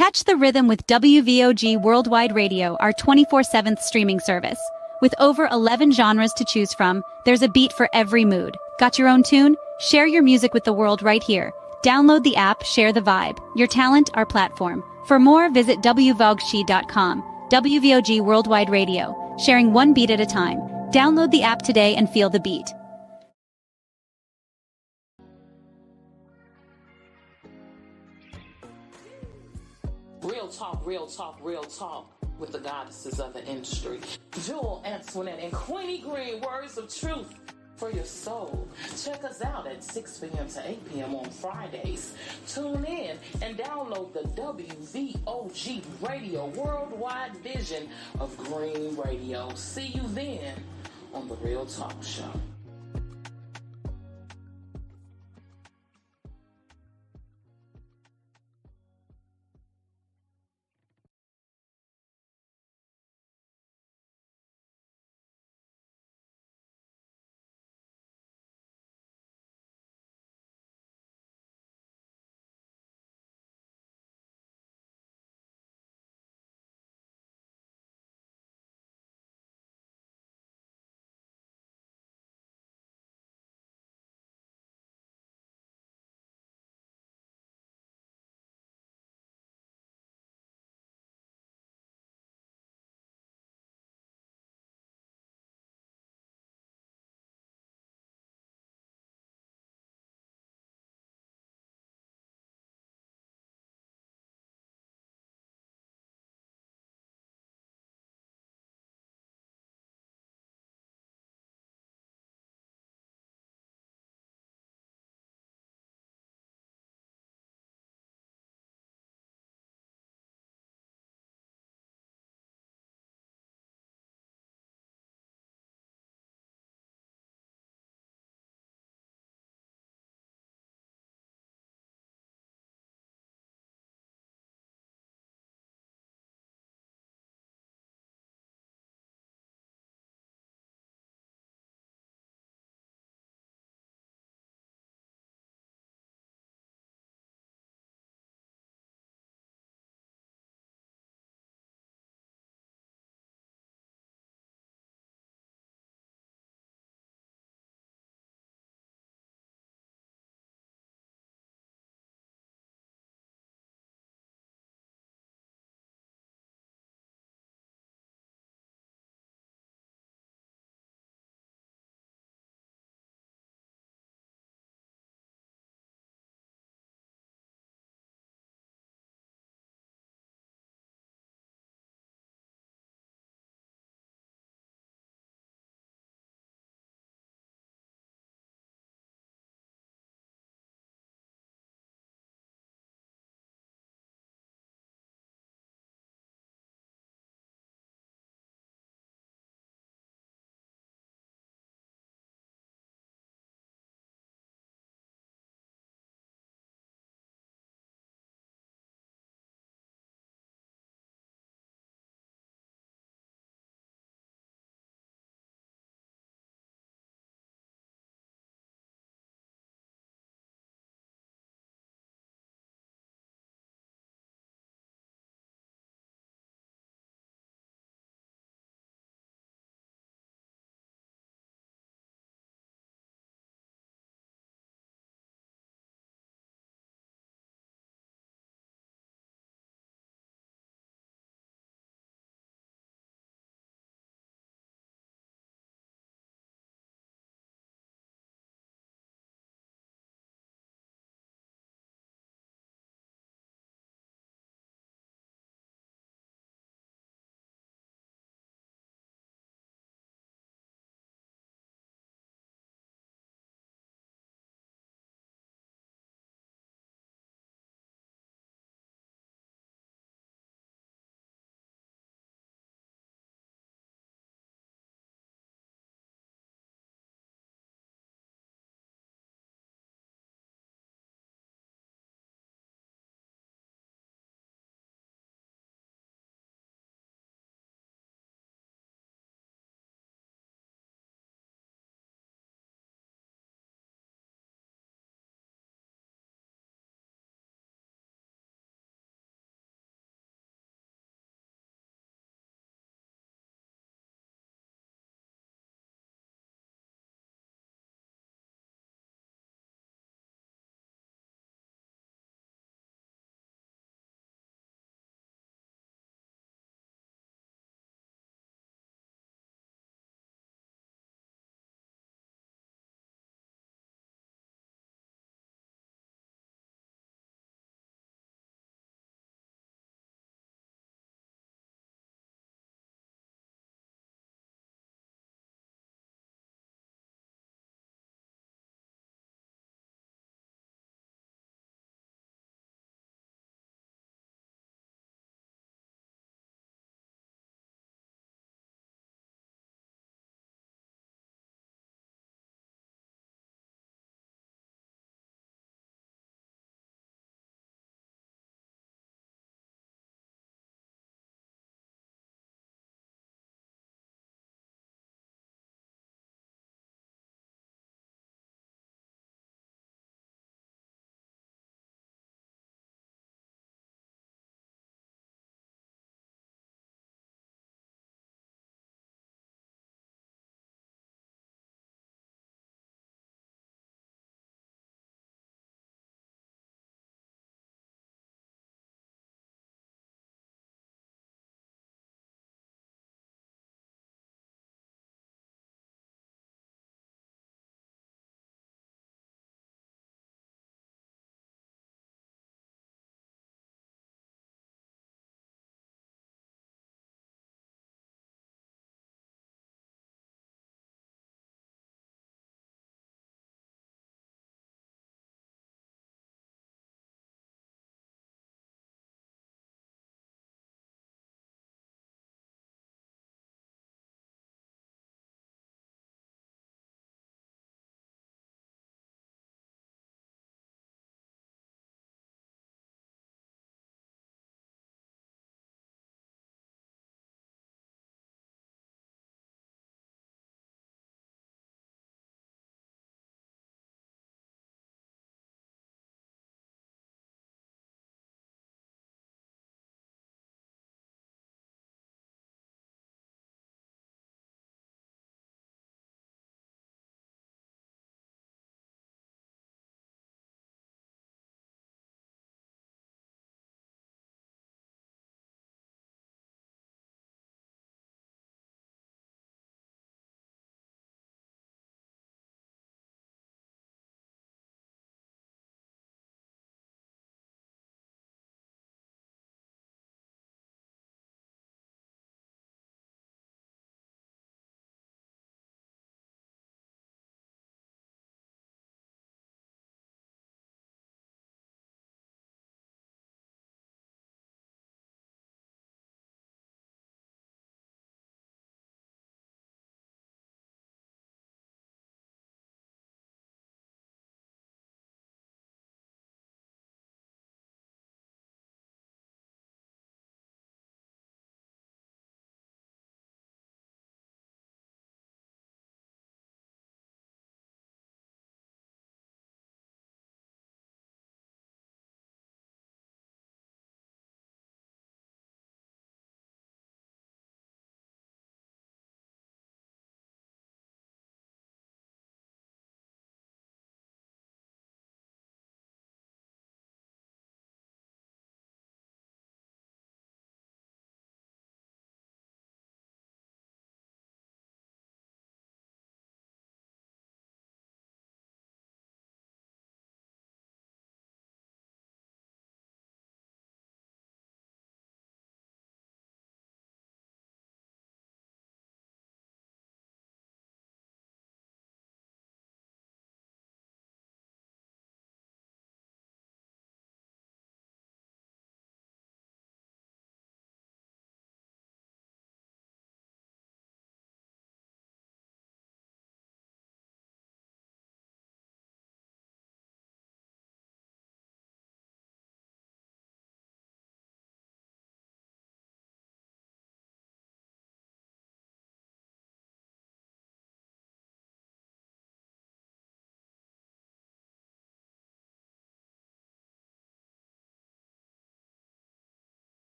Catch the rhythm with WVOG Worldwide Radio, our 24/7 streaming service. With over 11 genres to choose from, there's a beat for every mood. Got your own tune? Share your music with the world right here. Download the app, share the vibe. Your talent, our platform. For more, visit wvogshi.com. WVOG Worldwide Radio, sharing one beat at a time. Download the app today and feel the beat. Real talk, real talk, real talk with the goddesses of the industry. Jewel, Antoinette, and Queenie Greene, words of truth for your soul. Check us out at 6 p.m. to 8 p.m. on Fridays. Tune in and download the WVOG Radio Worldwide Vision of Greene Radio. See you then on The Real Talk Show.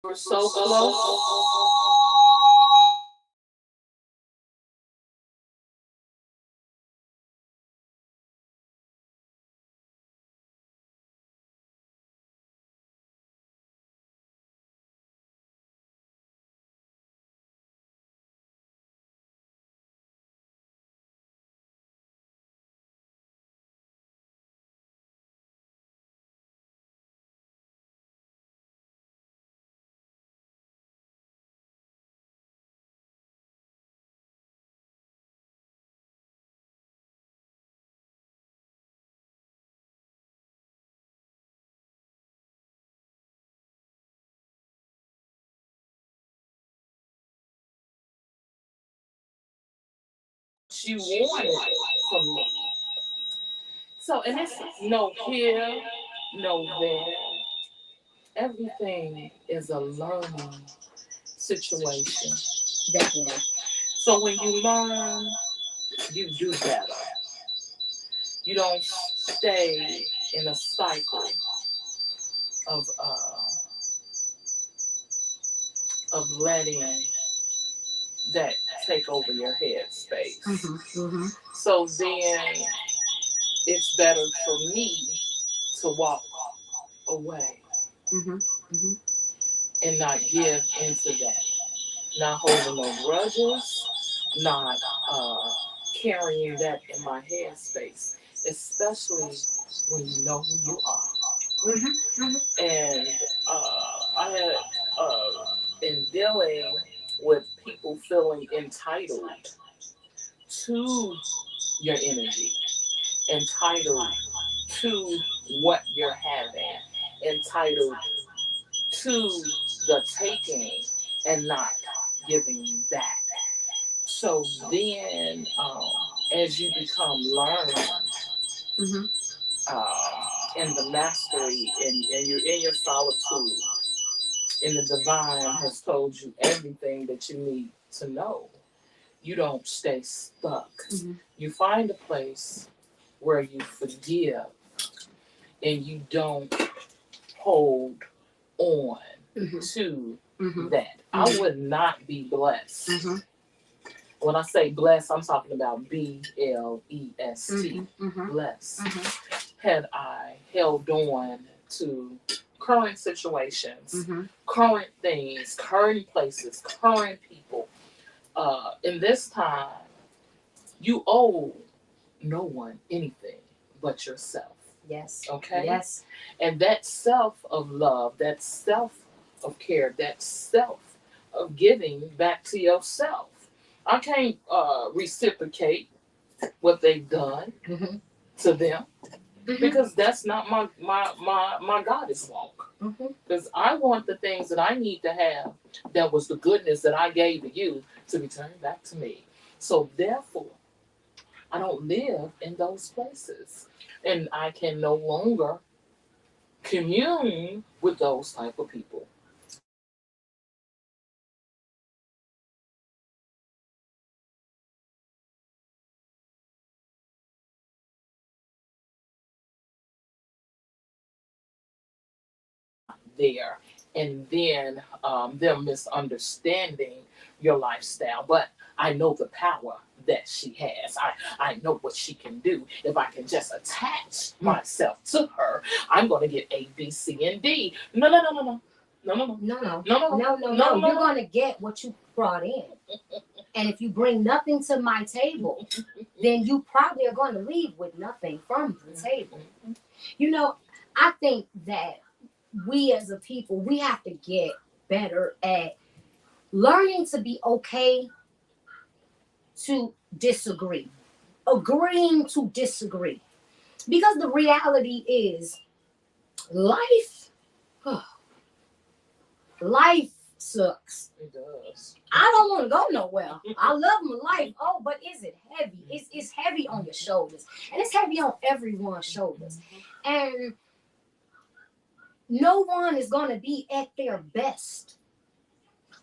were so close. She wanted from me. So, and it's no here, no there. Everything is a learning situation. Definitely. So when you learn, you do better. You don't stay in a cycle of uh, of letting that take over your head space. So then it's better for me to walk away and not give into that. Not holding no grudges, not carrying that in my head space, especially when you know who you are. And I had, in dealing with people feeling entitled to your energy, entitled to what you're having, entitled to the taking and not giving back. So then, as you become learned in the mastery and you're in your solitude, and the divine has told you everything that you need to know, you don't stay stuck. You find a place where you forgive and you don't hold on to that. I would not be blessed. When I say blessed, I'm talking about BLEST, blessed. Had I held on to current situations, current things, current places, current people, in this time, you owe no one anything but yourself. Yes. Okay? Yes. And that self of love, that self of care, that self of giving back to yourself. I can't reciprocate what they've done to them because that's not my goddess walk. Because I want the things that I need to have, that was the goodness that I gave to you, to return back to me. So therefore, I don't live in those places, and I can no longer commune with those type of people. There, and then they're misunderstanding your lifestyle. But I know the power that she has. I know what she can do. If I can just attach myself to her, I'm going to get A, B, C, and D. No, no, no, no, no. No, no, no. No, no. No, no, No, no. no, no. You're going to get what you brought in. And if you bring nothing to my table, then you probably are going to leave with nothing from the table. You know, I think that we as a people, we have to get better at learning to be okay to disagree, agreeing to disagree. Because the reality is, life, life sucks. It does. I don't want to go nowhere. I love my life. Oh, but is it heavy? It's heavy on your shoulders. And it's heavy on everyone's shoulders. And no one is going to be at their best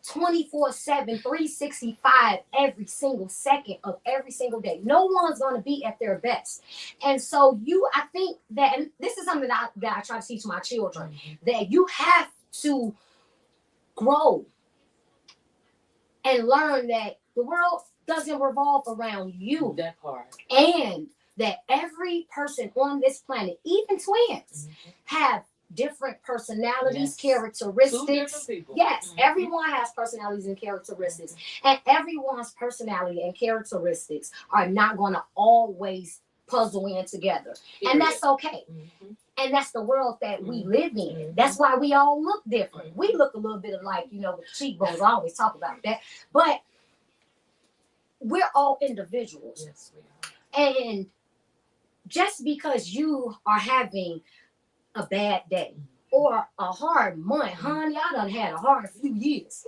24/7, 365 every single second of every single day. No one's going to be at their best. And so I think that, and this is something that I try to teach my children, that you have to grow and learn that the world doesn't revolve around you. That part. And that every person on this planet, even twins, have different personalities, characteristics. 2 different people. Yes, everyone has personalities and characteristics. And everyone's personality and characteristics are not going to always puzzle in together. And that's okay. And that's the world that we live in. That's why we all look different. We look a little bit alike, you know, with cheekbones. I always talk about that. But we're all individuals. Yes, we are. And just because you are having a bad day or a hard month, honey, I done had a hard few years.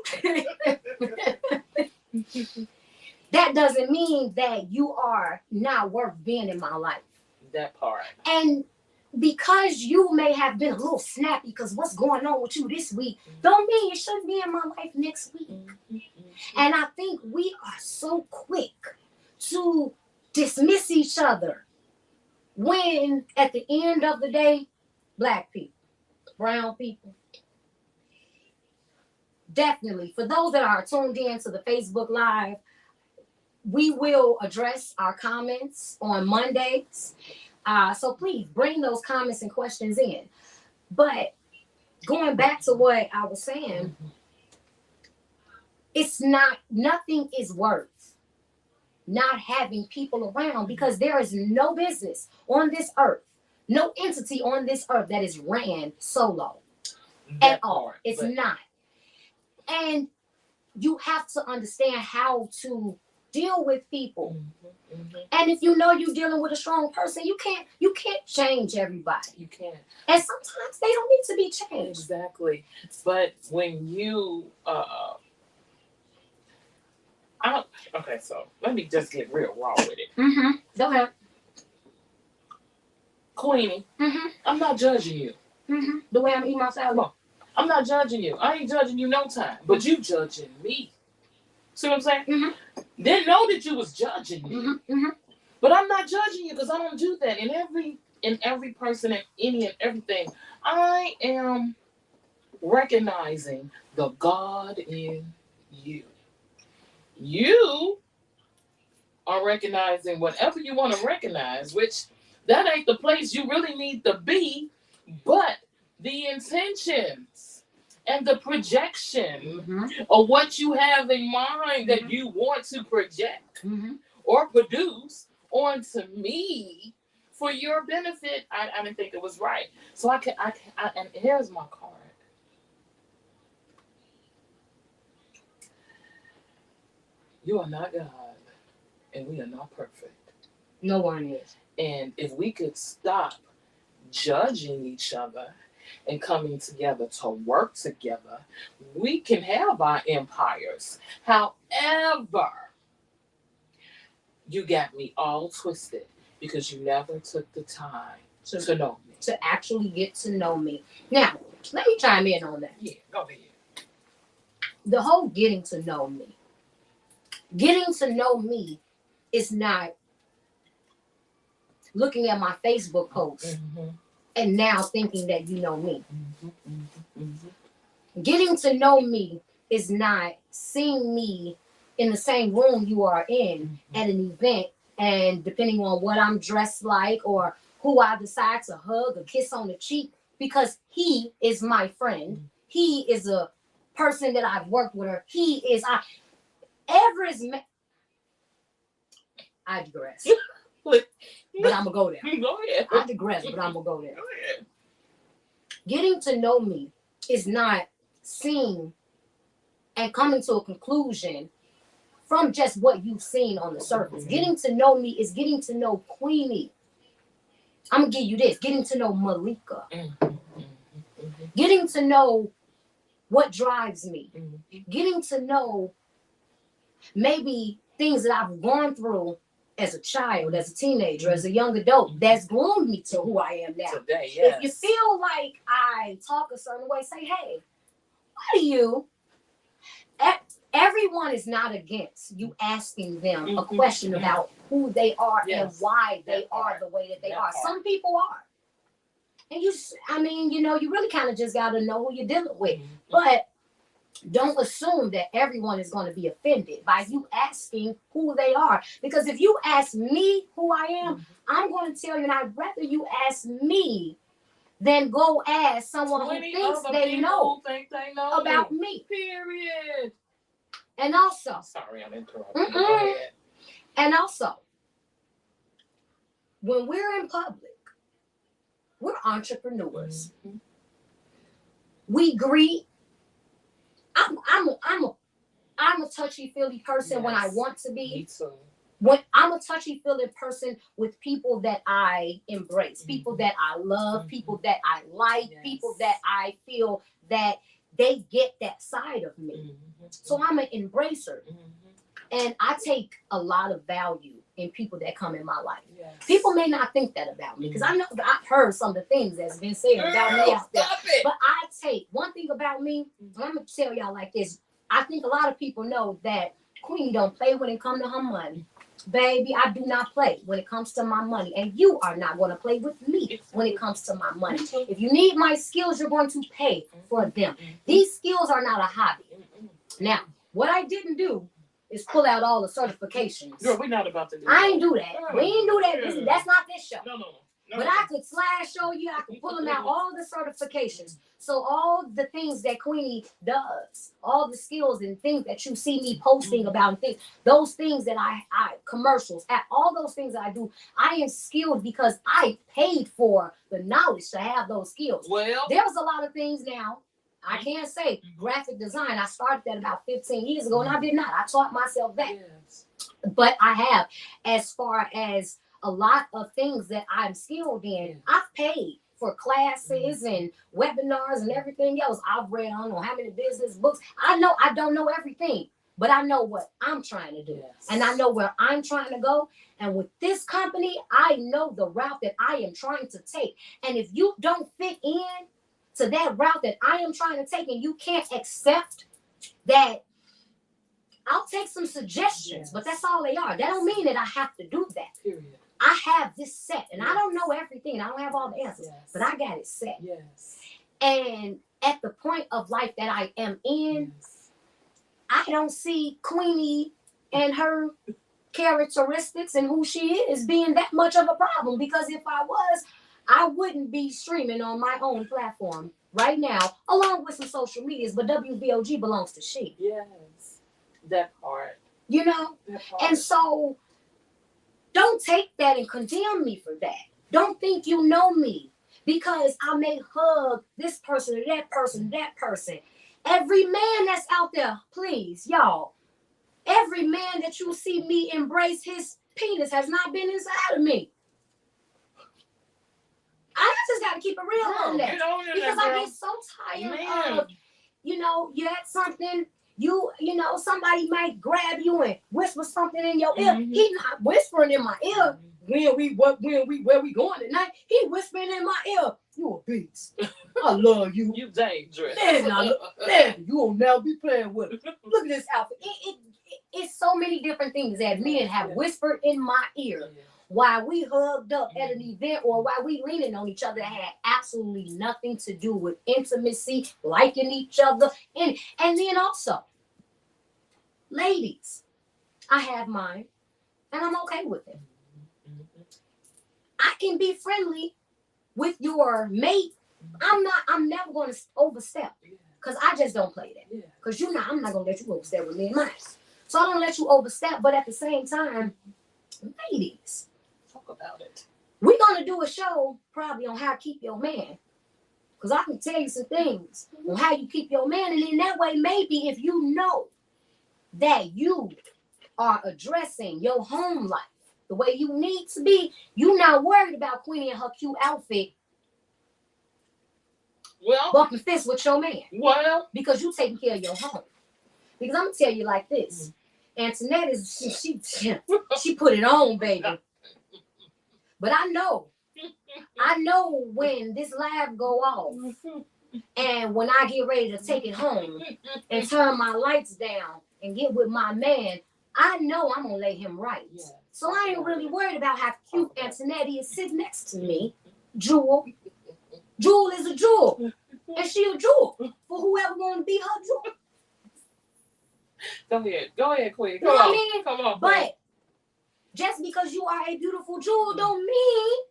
That doesn't mean that you are not worth being in my life. That part. And because you may have been a little snappy because what's going on with you this week, don't mean you shouldn't be in my life next week. And I think we are so quick to dismiss each other when at the end of the day, Black people, brown people, definitely, for those that are tuned in to the Facebook Live, we will address our comments on Mondays. So please bring those comments and questions in. But going back to what I was saying, it's not, nothing is worth not having people around, because there is no business on this earth, no entity on this earth that is ran solo at all. It's not. And you have to understand how to deal with people. And if you know you're dealing with a strong person, you can't change everybody. You can't. And sometimes they don't need to be changed. Exactly. But when you okay, so let me just get real raw with it. Go ahead. Queenie, I'm not judging you. The way I'm eating my salad. No, I'm not judging you. I ain't judging you no time. But you judging me. See what I'm saying? Didn't know that you was judging me. But I'm not judging you because I don't do that. In every person and any and everything, I am recognizing the God in you. You are recognizing whatever you want to recognize, which that ain't the place you really need to be, but the intentions and the projection of what you have in mind that you want to project or produce onto me for your benefit. I didn't think it was right. So I and here's my card. You are not God, and we are not perfect. No one is. And if we could stop judging each other and coming together to work together, we can have our empires. However, you got me all twisted because you never took the time to know me. To actually get to know me. Now, let me chime in on that. Yeah, go ahead. The whole getting to know me. Getting to know me is not looking at my Facebook post and now thinking that you know me. Getting to know me is not seeing me in the same room you are in at an event, and depending on what I'm dressed like or who I decide to hug or kiss on the cheek, because he is my friend. He is a person that I've worked with, or I digress. But I'm gonna go there. Go ahead. I digress, but I'm gonna go there. Go ahead. Getting to know me is not seeing and coming to a conclusion from just what you've seen on the surface. Getting to know me is getting to know Queenie. I'm gonna give you this. Getting to know Malika. Getting to know what drives me. Getting to know maybe things that I've gone through as a child, as a teenager, as a young adult, that's groomed me to who I am now. Today, yes. If you feel like I talk a certain way, say, hey, what are you? Everyone is not against you asking them a question about who they are and why they are the way that they are. Some people are. And you really kind of just got to know who you're dealing with. But don't assume that everyone is going to be offended by you asking who they are. Because if you ask me who I am, I'm going to tell you, and I'd rather you ask me than go ask someone who thinks they know about me. Period. And also, sorry, I'm interrupting. And also, when we're in public, we're entrepreneurs. Mm-hmm. We greet. I'm a touchy-feely person when I want to be. Me too. When I'm a touchy-feely person with people that I embrace, people that I love, people that I like, people that I feel that they get that side of me. So I'm an embracer. And I take a lot of value in people that come in my life. Yes. People may not think that about me because I know that I've heard some of the things that's been said about me out there. But I take one thing about me, and I'm going to tell y'all like this. I think a lot of people know that Queenie don't play when it comes to her money. Baby, I do not play when it comes to my money. And you are not going to play with me when it comes to my money. If you need my skills, you're going to pay for them. These skills are not a hobby. Now, what I didn't do is pull out all the certifications. Girl, we're not about to do that. I ain't do that. We ain't do that. That's not this show. No. But I could show you. I could pull them out, all the certifications. So all the things that Queenie does, all the skills and things that you see me posting about and things, those things that I commercials, all those things that I do, I am skilled because I paid for the knowledge to have those skills. Well, there's a lot of things now. I can't say graphic design. I started that about 15 years ago, and I did not. I taught myself that. Yes. But I have, as far as a lot of things that I'm skilled in, I've paid for classes and webinars and everything else. I've read, I don't know how many business books. I know I don't know everything, but I know what I'm trying to do. Yes. And I know where I'm trying to go. And with this company, I know the route that I am trying to take. And if you don't fit in to that route that I am trying to take and you can't accept that, I'll take some suggestions, but that's all they are. That don't mean that I have to do that. Period. I have this set, and I don't know everything. I don't have all the answers, but I got it set. Yes. And at the point of life that I am in, I don't see Queenie and her characteristics and who she is being that much of a problem, because if I was, I wouldn't be streaming on my own platform right now, along with some social medias, but WVOG belongs to she. Yes, that part. You know? And so, don't take that and condemn me for that. Don't think you know me, because I may hug this person or that person, that person. Every man that's out there, please, y'all, every man that you see me embrace, his penis has not been inside of me. I just got to keep it real on that. Because I get so tired of, you had something, you know, somebody might grab you and whisper something in your ear. He not whispering in my ear, where we going tonight. He whispering in my ear, you a beast. I love you. You dangerous. Man, you will now be playing with it. Look at this outfit. It's so many different things that men have whispered in my ear. While we hugged up at an event or while we leaning on each other, that had absolutely nothing to do with intimacy, liking each other. And then also, ladies, I have mine and I'm okay with it. I can be friendly with your mate. I'm never going to overstep, because I just don't play that. Because I'm not going to let you overstep with me and mine. So I don't let you overstep, but at the same time, ladies, about it. We're going to do a show probably on how to keep your man, because I can tell you some things on how you keep your man, and in that way, maybe if you know that you are addressing your home life the way you need to be, you're not worried about Queenie and her cute outfit bumping fists with your man, because you taking care of your home. Because I'm going to tell you like this, Antoinette is, she put it on, baby. But I know when this live go off and when I get ready to take it home and turn my lights down and get with my man, I know I'm going to lay him right. So I ain't really worried about how cute Antoinette is sitting next to me. Jewel. Jewel is a jewel. And she a jewel for whoever want to be her jewel. Go ahead, Queenie. You know what I mean? Come on. But just because you are a beautiful jewel don't mean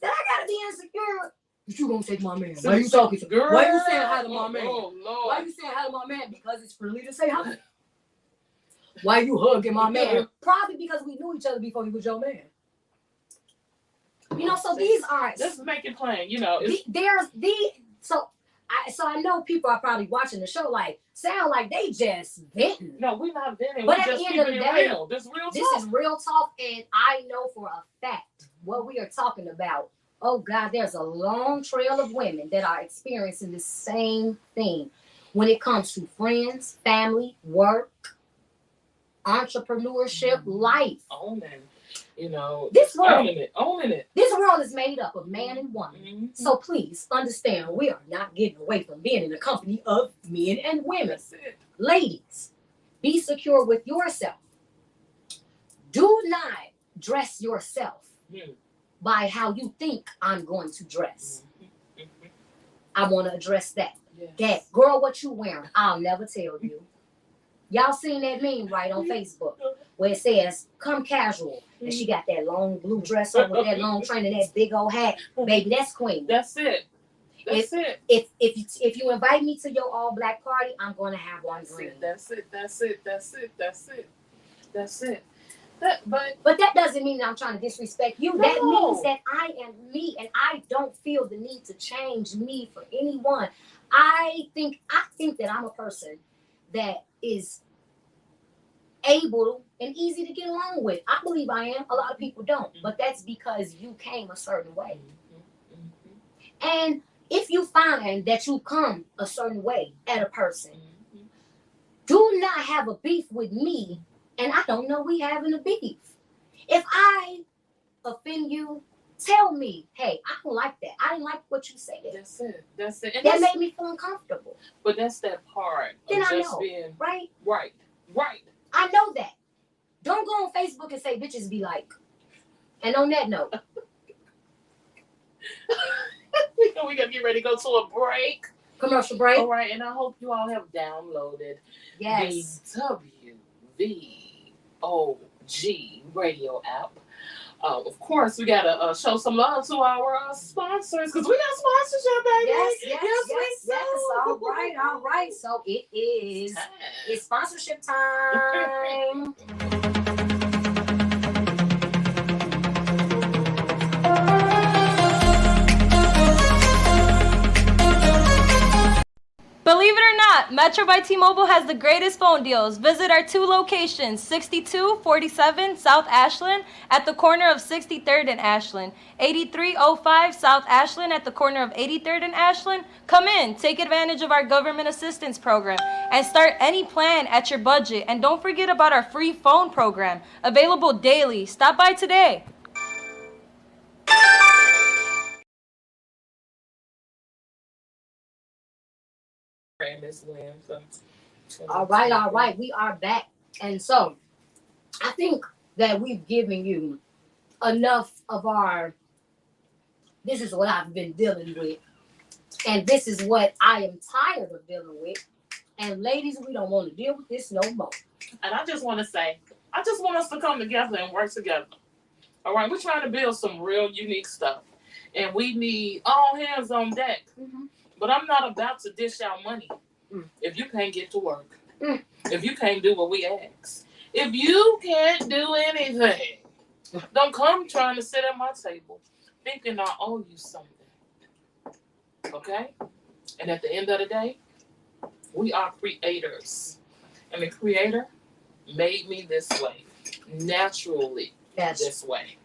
that I gotta be insecure. But you gonna take my man? Why you talking to? Girl. Why you saying hi to my man? Oh Lord. Why you saying hi to my man? Because it's for me to say hi. Why you hugging my man? Probably because we knew each other before he was your man. You know, so these are. Let's make it plain. You know, so I know people are probably watching the show like sound like they just venting. No, we're not venting. But we're at just the end of the keeping day, it real. This is real talk, and I know for a fact what we are talking about. Oh God, there's a long trail of women that are experiencing the same thing when it comes to friends, family, work, entrepreneurship, life. Owning, you know, this world, owning it. This world is made up of man and woman. Mm-hmm. So please understand, we are not getting away from being in the company of men and women. That's it. Ladies, be secure with yourself. Do not dress yourself by how you think I'm going to dress. Mm-hmm. I want to address that. Yes. That girl, what you wearing? I'll never tell you. Y'all seen that meme right on Facebook where it says "come casual" and she got that long blue dress on with that long train and that big old hat. Baby, that's Queenie. That's it. If you invite me to your all black party, I'm gonna have one green. That's it. But that doesn't mean that I'm trying to disrespect you. No. That means that I am me, and I don't feel the need to change me for anyone. I think that I'm a person that is able and easy to get along with. I believe I am. A lot of people don't, but that's because you came a certain way. And if you find that you come a certain way at a person, do not have a beef with me, and I don't know we having a beef. If I offend you, tell me, hey, I don't like that. I didn't like what you said. That's it. And that made me feel uncomfortable. But that's that part then of I just know, being right. I know that. Don't go on Facebook and say bitches be like. And on that note, we gotta get ready to go to a break. Commercial break. All right, and I hope you all have downloaded the WVOG radio app. Of course, we gotta show some love to our sponsors because we got sponsorship, baby. Yes. All right. So it's sponsorship time. Believe it or not, Metro by T-Mobile has the greatest phone deals. Visit our 2 locations, 6247 South Ashland at the corner of 63rd and Ashland, 8305 South Ashland at the corner of 83rd and Ashland. Come in, take advantage of our government assistance program, and start any plan at your budget. And don't forget about our free phone program, available daily. Stop by today. All right. We are back. And so I think that we've given you enough of this is what I've been dealing with. And this is what I am tired of dealing with. And ladies, we don't want to deal with this no more. And I just want to say, I just want us to come together and work together. All right, we're trying to build some real unique stuff. And we need all hands on deck. Mm-hmm. But I'm not about to dish out money if you can't get to work. If you can't do what we ask. If you can't do anything, don't come trying to sit at my table thinking I owe you something. Okay? And at the end of the day, we are creators. And the Creator made me this way. Naturally. This way.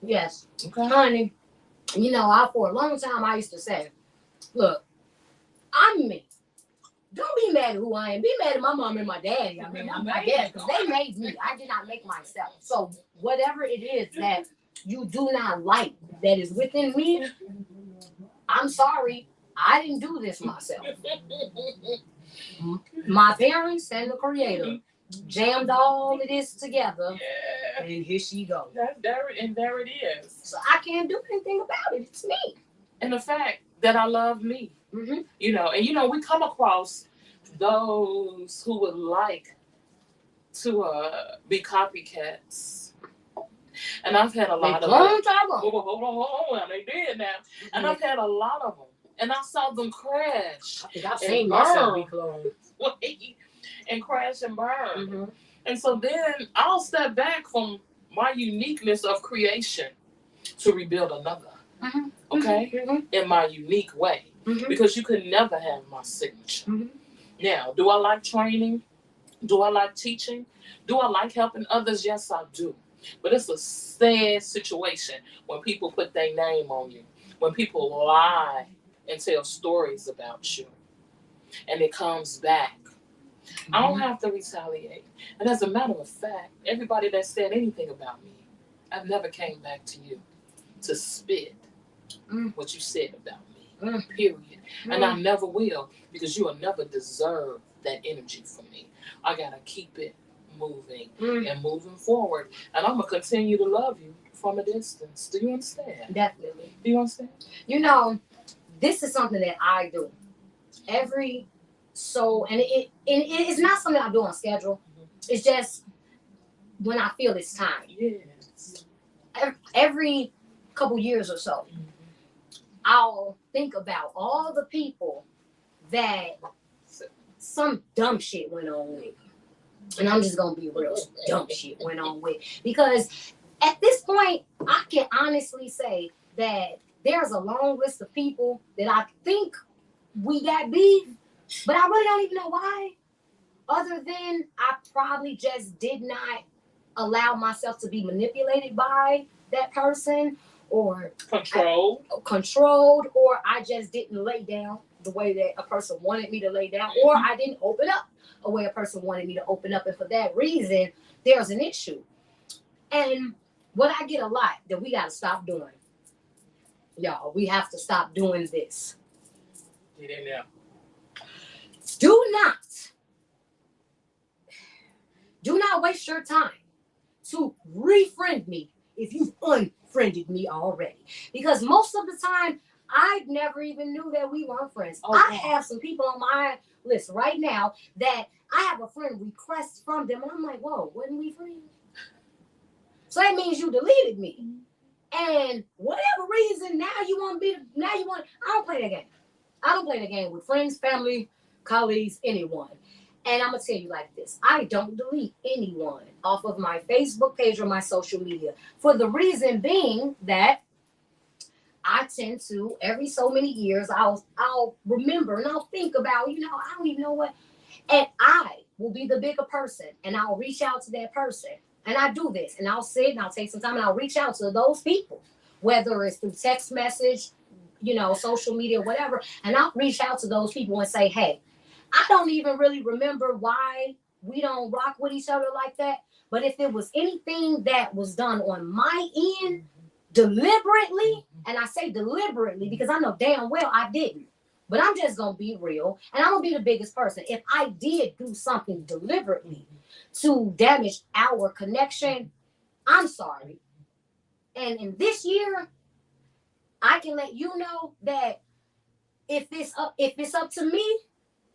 Yes. Okay. Honey, for a long time I used to say, look, I'm me. Don't be mad at who I am. Be mad at my mom and my daddy. I guess, because they made me. I did not make myself. So whatever it is that you do not like that is within me, I'm sorry. I didn't do this myself. My parents and the Creator jammed all of this together, and here she goes. There it is. So I can't do anything about it. It's me. And the fact that I love me. Mm-hmm. We come across those who would like to be copycats. And I've had a lot of them. Hold on, they did now. And I've had a lot of them. And I saw them crash. I think I've seen myself be cloned. And crash and burn. And so then I'll step back from my uniqueness of creation to rebuild another. Okay? In my unique way. Because you could never have my signature. Now, do I like training? Do I like teaching? Do I like helping others? Yes, I do. But it's a sad situation when people put their name on you. When people lie and tell stories about you. And it comes back. I don't have to retaliate. And as a matter of fact, everybody that said anything about me, I've never came back to you to spit what you said about me. Period. And I never will, because you will never deserve that energy from me. I gotta keep it moving and moving forward. And I'm gonna continue to love you from a distance. Do you understand? Definitely. Do you understand? You know, this is something that I do every and it's not something I do on schedule. It's just when I feel it's time. Yes. Every couple years or so, I'll think about all the people that some dumb shit went on with. And I'm just gonna be real, dumb shit went on with. Because at this point, I can honestly say that there's a long list of people that I think we got beef, but I really don't even know why. Other than I probably just did not allow myself to be manipulated by that person, or controlled, or I just didn't lay down the way that a person wanted me to lay down, or I didn't open up the way a person wanted me to open up. And for that reason, there's an issue. And what I get a lot that we got to stop doing. Y'all, we have to stop doing this. Get in there. Do not waste your time to refriend me if you've unfriended me already. Because most of the time, I never even knew that we weren't friends. I have some people on my list right now that I have a friend request from them, and I'm like, whoa, wasn't we friends? So that means you deleted me. And whatever reason, I don't play that game. I don't play the game with friends, family, colleagues, anyone. And I'm going to tell you like this. I don't delete anyone off of my Facebook page or my social media, for the reason being that I tend to, every so many years, I'll remember and I'll think about, I don't even know what. And I will be the bigger person, and I'll reach out to that person. And I do this, and I'll sit and I'll take some time and I'll reach out to those people, whether it's through text message, social media, whatever. And I'll reach out to those people and say, hey, I don't even really remember why we don't rock with each other like that. But if it was anything that was done on my end deliberately, and I say deliberately because I know damn well I didn't, but I'm just going to be real, and I'm going to be the biggest person. If I did do something deliberately to damage our connection, I'm sorry. And in this year, I can let you know that if it's up to me,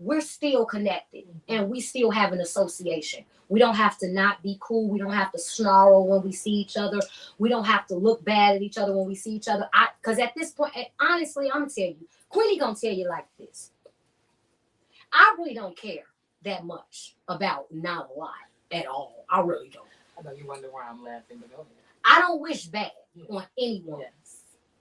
we're still connected and we still have an association. We don't have to not be cool. We don't have to snarl when we see each other. We don't have to look bad at each other when we see each other. Because at this point, honestly, I'm going to tell you, Queenie going to tell you like this. I really don't care that much about not a lot at all. I really don't. I know you wonder why I'm laughing, but go ahead. I don't wish bad on anyone. Yes.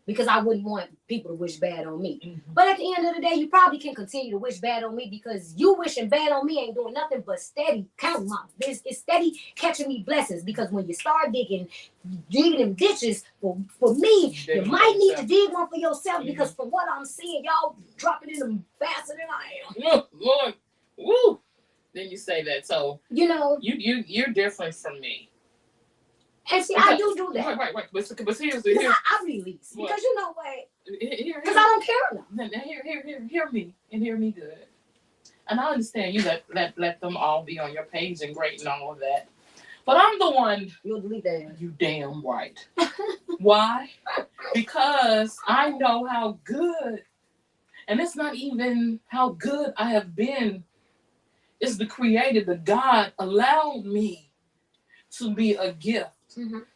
Because I wouldn't want people to wish bad on me. Mm-hmm. But at the end of the day, you probably can continue to wish bad on me, because you wishing bad on me ain't doing nothing but steady counting my business. It's steady catching me blessings, because when you start digging them ditches for me, you might need to dig one for yourself, mm-hmm. because from what I'm seeing, y'all dropping in them faster than I am. Lord, woo! Then you say that. So, you're different from me. And see, I do that. Right. But here's I release. What? Because you know what? Because I don't care enough. Hear me, and hear me good. And I understand you let them all be on your page and great and all of that. But I'm the one. You'll delete that. You damn right. Why? Because I know how good, and it's not even how good I have been It's the creator, the God allowed me to be a gift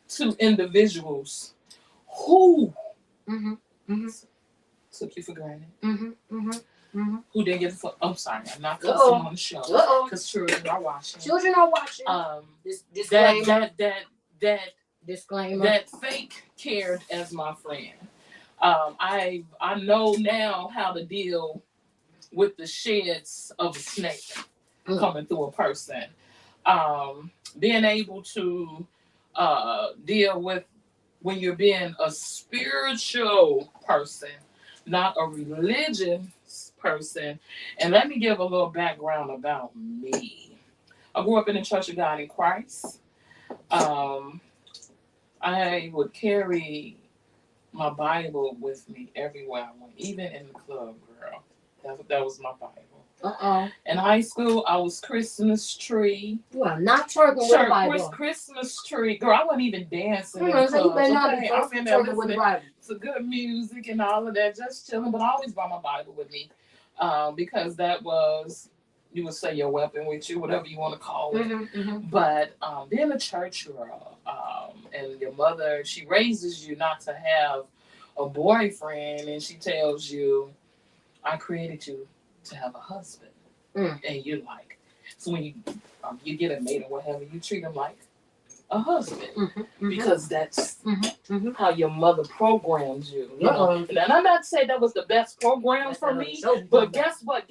to individuals who took you for granted. Who didn't get the I'm sorry, I'm not cussing on the show because children are watching. Children are watching. Disclaimer. Disclaimer. That fake cared as my friend. I know now how to deal with the sheds of a snake coming through a person. Being able to deal with when you're being a spiritual person, not a religious person. And let me give a little background about me. I grew up in the Church of God in Christ. I would carry my Bible with me everywhere I went, even in the club, girl. That was my Bible. In high school, I was Christmas tree. You are not twerking with the Bible. Christmas tree. Girl, I wasn't even dancing. You better not be twerking with the Bible. It's good music and all of that, just chilling. But I always brought my Bible with me because that was, you would say, your weapon with you, whatever you want to call it. But being a church girl and your mother, she raises you not to have a boyfriend, and she tells you, I created you to have a husband. And you're like, so when you get a mate or whatever, you treat him like a husband because that's how your mother programs you. You know? And I'm not saying that was the best program for me, but guess what?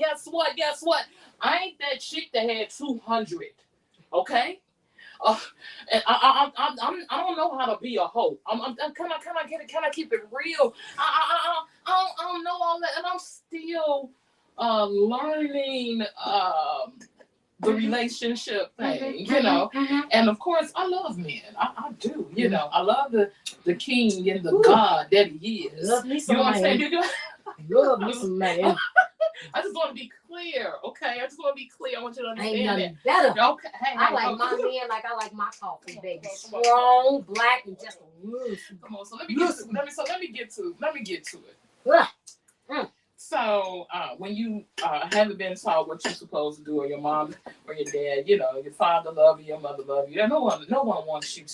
I ain't that chick that had 200. Okay. And I don't know how to be a hoe. Can I get it? Can I keep it real? I don't know all that, and I'm still learning the relationship thing, you know. And of course, I love men. I do, you know. I love the king and the God that he is. Love me some you know what I'm saying? Love me some man. I just want to be clear, okay? I just want to be clear. I want you to understand ain't nothing better. Okay. Hey, I like my men like I like my coffee, baby. Strong, black, and just come on. So let me get to it. So when you haven't been taught what you're supposed to do, or your mom or your dad, you know, your father love you, your mother love you. No one wants you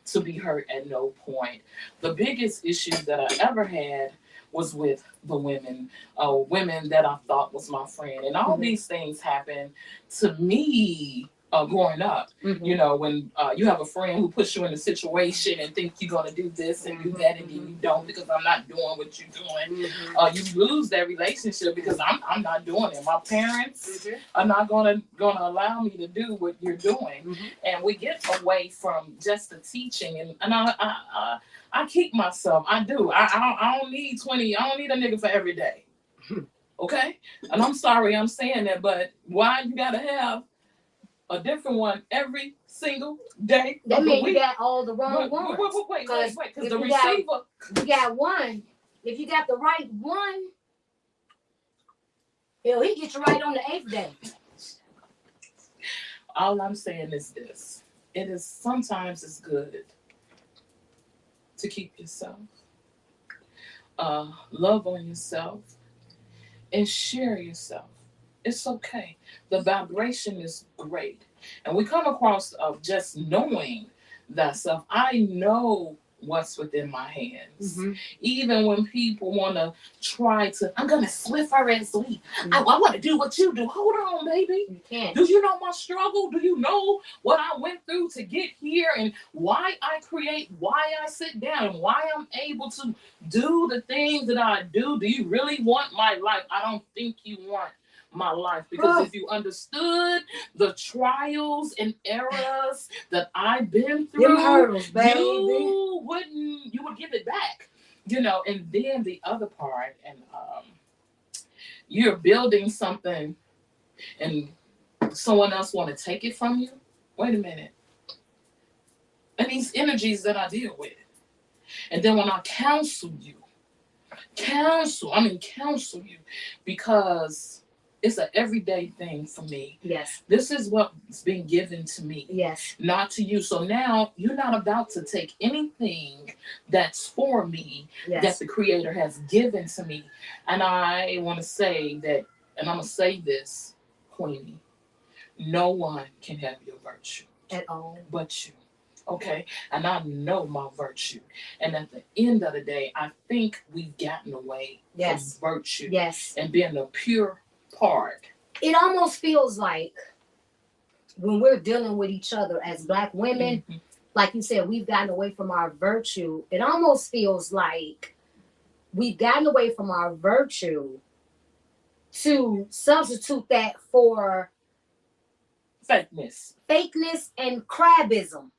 to be hurt at no point. The biggest issue that I ever had was with the women that I thought was my friend. And all these things happened to me growing up. You know, when you have a friend who puts you in a situation and think you're going to do this and do that, and then you don't because I'm not doing what you're doing. You lose that relationship because I'm not doing it. My parents are not going to allow me to do what you're doing. And we get away from just the teaching. And I keep myself. I do. I don't need 20. I don't need a nigga for every day. Okay? And I'm sorry I'm saying that, but why you got to have a different one every single day? That means you got all the wrong ones. Wait. Because the receiver. You got one. If you got the right one, he get you right on the 8th day. All I'm saying is this. Sometimes it's good to keep yourself. Love on yourself. And share yourself. It's okay. The vibration is great. And we come across of just knowing thyself. I know what's within my hands. Even when people want to try to, I'm going to slip her and sleep. I want to do what you do. Hold on, baby. You can't. Do you know my struggle? Do you know what I went through to get here and why I create, why I sit down, and why I'm able to do the things that I do? Do you really want my life? I don't think you want my life, because if you understood the trials and errors that I've been through, hurdles, baby, you would give it back, you know. And then the other part, and you're building something and someone else want to take it from you. Wait a minute. And these energies that I deal with, and then when I counsel you, because it's an everyday thing for me. Yes. This is what's been given to me. Yes. Not to you. So now you're not about to take anything that's for me, that the Creator has given to me. And I want to say that, and I'm going to say this, Queenie, No one can have your virtue at all but you. Okay, and I know my virtue. And at the end of the day, I think we've gotten away from virtue and being a pure part. It almost feels like when we're dealing with each other as Black women, like you said, we've gotten away from our virtue. It almost feels like we've gotten away from our virtue to substitute that for fakeness and crabism.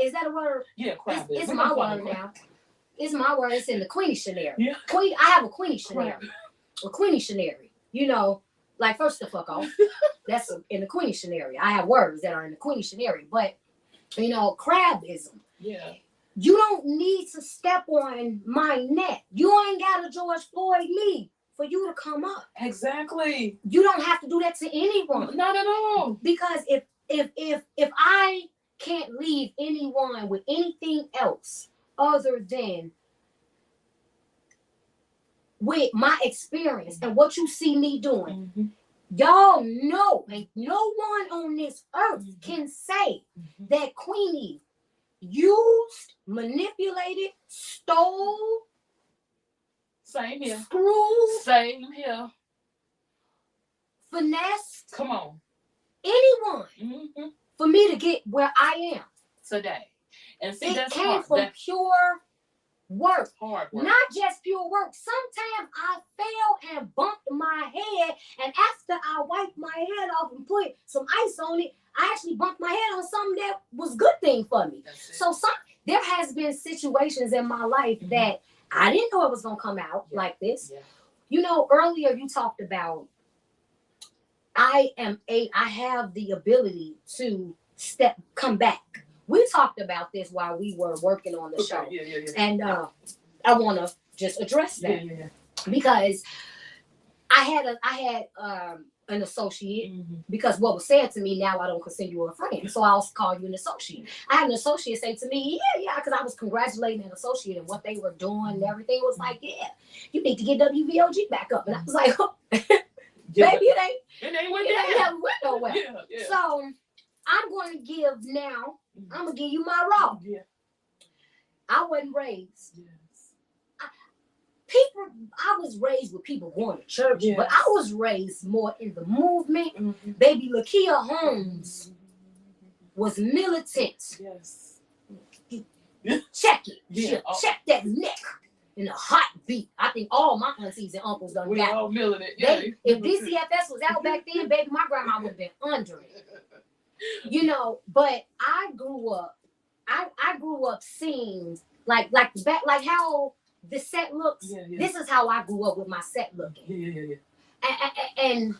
Is that a word? Yeah, crabism. It's my word now. It's my word. It's in the Queenie dictionary. Yeah. I have a Queenie dictionary. A Queenie dictionary. You know, like first the fuck off. That's in the Queenie dictionary. I have words that are in the Queenie dictionary, but you know, crabism. Yeah. You don't need to step on my neck. You ain't got a George Floyd me for you to come up. Exactly. You don't have to do that to anyone. Not at all. Because if I can't leave anyone with anything else other than with my experience and what you see me doing, y'all know, and no one on this earth can say that Queenie used, manipulated, stole, same here, screwed, same here, finessed, come on, anyone for me to get where I am today. And see, it came from pure work. Hard work. Not just pure work. Sometimes I fell and bumped my head, and after I wiped my head off and put some ice on it, I actually bumped my head on something that was a good thing for me. So there has been situations in my life that I didn't know it was gonna come out like this. Yeah. You know, earlier you talked about I have the ability to come back. We talked about this while we were working on the show. Yeah. And I want to just address that because I had an associate because what was said to me, now I don't consider you a friend, so I'll call you an associate. I had an associate say to me, yeah, because I was congratulating an associate and what they were doing and everything. It was like, yeah, you need to get WVOG back up. And I was like, oh, baby, it ain't went nowhere. Yeah. So I'm going to give now. I'm going to give you my raw. Yeah. I wasn't raised. Yes. I was raised with people going to church, but I was raised more in the movement. Baby Lakia Holmes was militant. Yes. Check it. Yeah. Check that neck in a hot beat. I think all my aunties and uncles done we got all militant. If DCFS was out back then, baby, my grandma would have been under it. You know, but I grew up seeing like how the set looks. Yeah. This is how I grew up with my set looking. Yeah. And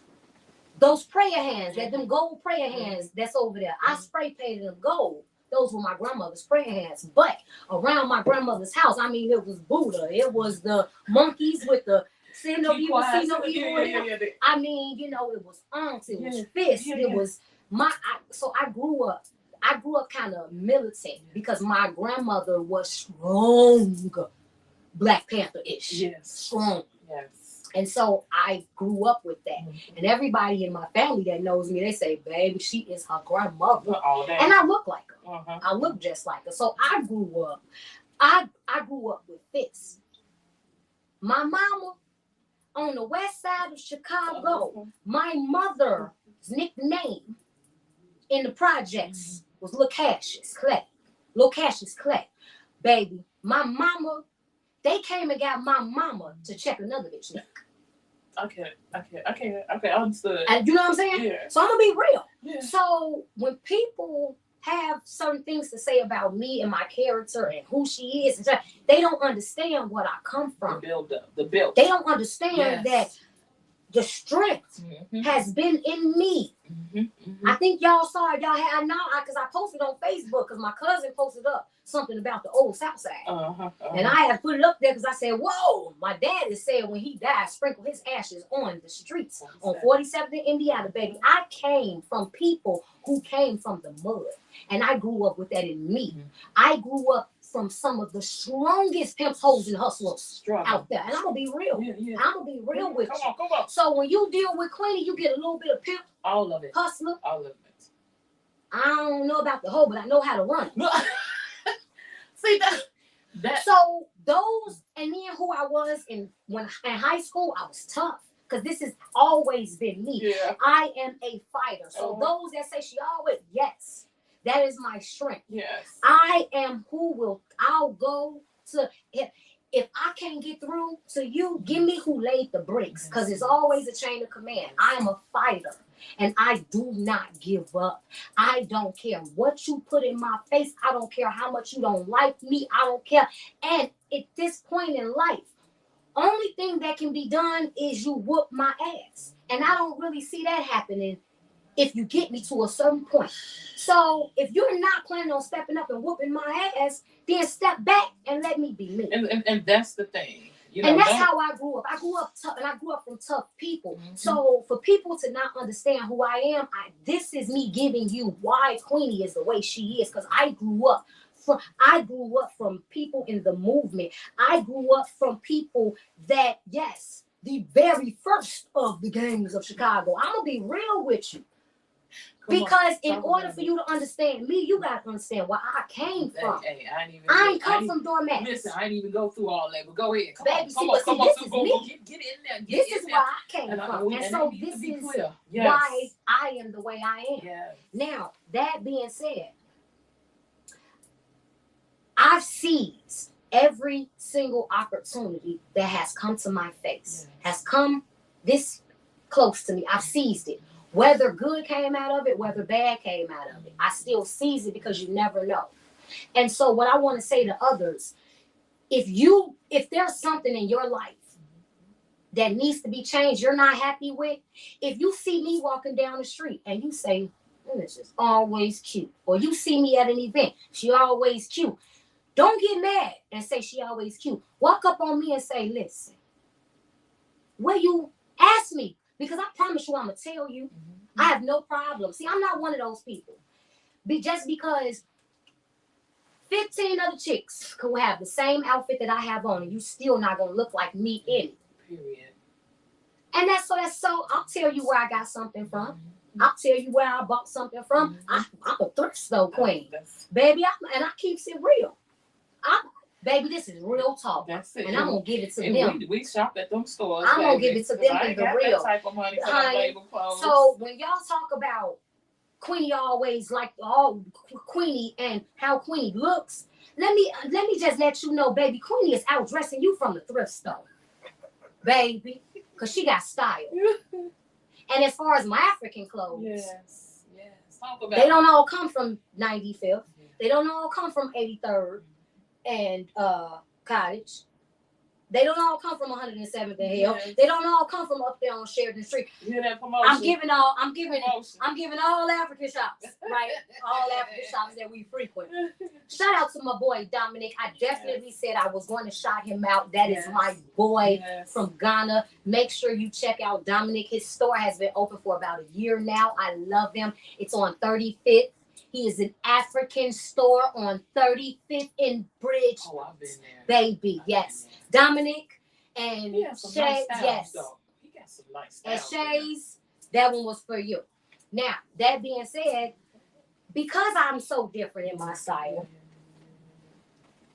those prayer hands, them gold prayer hands that's over there, I spray painted them gold. Those were my grandmother's prayer hands. But around my grandmother's house, I mean, it was Buddha. It was the monkeys with the see no evil, see no evil. Yeah. I mean, you know, it was aunts, it was fists, it was so I grew up kind of militant because my grandmother was strong Black Panther-ish. Yes. Strong. Yes. And so I grew up with that. And everybody in my family that knows me, they say, baby, she is her grandmother. And I look like her. I look just like her. So I grew up. I grew up with this. My mama on the west side of Chicago, my mother's nickname in the projects was Lil Cassius Clay. Lil Cassius Clay. Baby, my mama, they came and got my mama to check another bitch neck. Okay, understood. And you know what I'm saying? Yeah. So I'm gonna be real. Yeah. So when people have certain things to say about me and my character and who she is, they don't understand what I come from. The build. They don't understand that the strength has been in me. I think y'all saw it. Y'all had because I posted on Facebook because my cousin posted up something about the old South Side. And I had put it up there because I said, whoa, my dad has said when he died, sprinkle his ashes on the streets on 47th in Indiana, baby. I came from people who came from the mud. And I grew up with that in me. I grew up from some of the strongest pimps, hoes, and hustlers out there. And I'm gonna be real. I'm gonna be real with you. Come on. So when you deal with Queenie, you get a little bit of pimp, all of it, hustler. All of it. I don't know about the hoe, but I know how to run. See that. So those, and then who I was in high school, I was tough. Because this has always been me. Yeah. I am a fighter. So those that say she always, yes, that is my strength. Yes. I am I'll go to, if I can't get through to you, give me who laid the bricks. Because it's always a chain of command. I am a fighter. And I do not give up. I don't care what you put in my face. I don't care how much you don't like me. I don't care. And at this point in life, only thing that can be done is you whoop my ass. And I don't really see that happening if you get me to a certain point. So if you're not planning on stepping up and whooping my ass, then step back and let me be me. And that's the thing. You know, and that's how I grew up. I grew up tough, and I grew up from tough people. Mm-hmm. So for people to not understand who I am, this is me giving you why Queenie is the way she is. Because I grew up from people in the movement. I grew up from people that, yes, the very first of the gangs of Chicago. I'm gonna be real with you. Because in order for you to understand me, you gotta understand where I came from. Hey, I ain't come from doormats. Listen, I didn't even go through all that, but go ahead. Come on. This is me. Get in there. This is where I came from. And so this is why I am the way I am. Yes. Now, that being said, I've seized every single opportunity that has come to my face, has come this close to me. I've seized it. Whether good came out of it, whether bad came out of it, I still seize it because you never know. And so what I want to say to others, if there's something in your life that needs to be changed, you're not happy with, if you see me walking down the street and you say, it's just always cute, or you see me at an event, she always cute, don't get mad and say she always cute. Walk up on me and say, listen, will you ask me? Because I promise you, I'm going to tell you, I have no problem. See, I'm not one of those people. Just because 15 other chicks could have the same outfit that I have on, and you still not going to look like me in it. Period. And that's so, I'll tell you where I got something from. I'll tell you where I bought something from. I'm a thrift store queen. Baby, and I keeps it real. Baby, this is real talk. That's it. And I'm going to give it to them. We shop at them stores. I'm going to give it to them in the real. That type of money for them label clothes. So when y'all talk about Queenie always like Queenie and how Queenie looks, let me just let you know, baby, Queenie is outdressing you from the thrift store. Baby, because she got style. And as far as my African clothes, yes. Talk about they don't all come from 95th. They don't all come from 83rd. And Cottage. They don't all come from 107th and Hill. Yes. They don't all come from up there on Sheridan Street. That promotion. I'm giving all African shops, right? All African shops that we frequent. Shout out to my boy Dominic. I definitely said I was going to shout him out. That is my boy from Ghana. Make sure you check out Dominic. His store has been open for about a year now. I love him. It's on 35th. He is an African store on 35th in Bridge. Oh, I've been there. Baby, yes. Dominic and Shay, yes. He got some nice style. And Shay's, that one was for you. Now, that being said, because I'm so different in my style,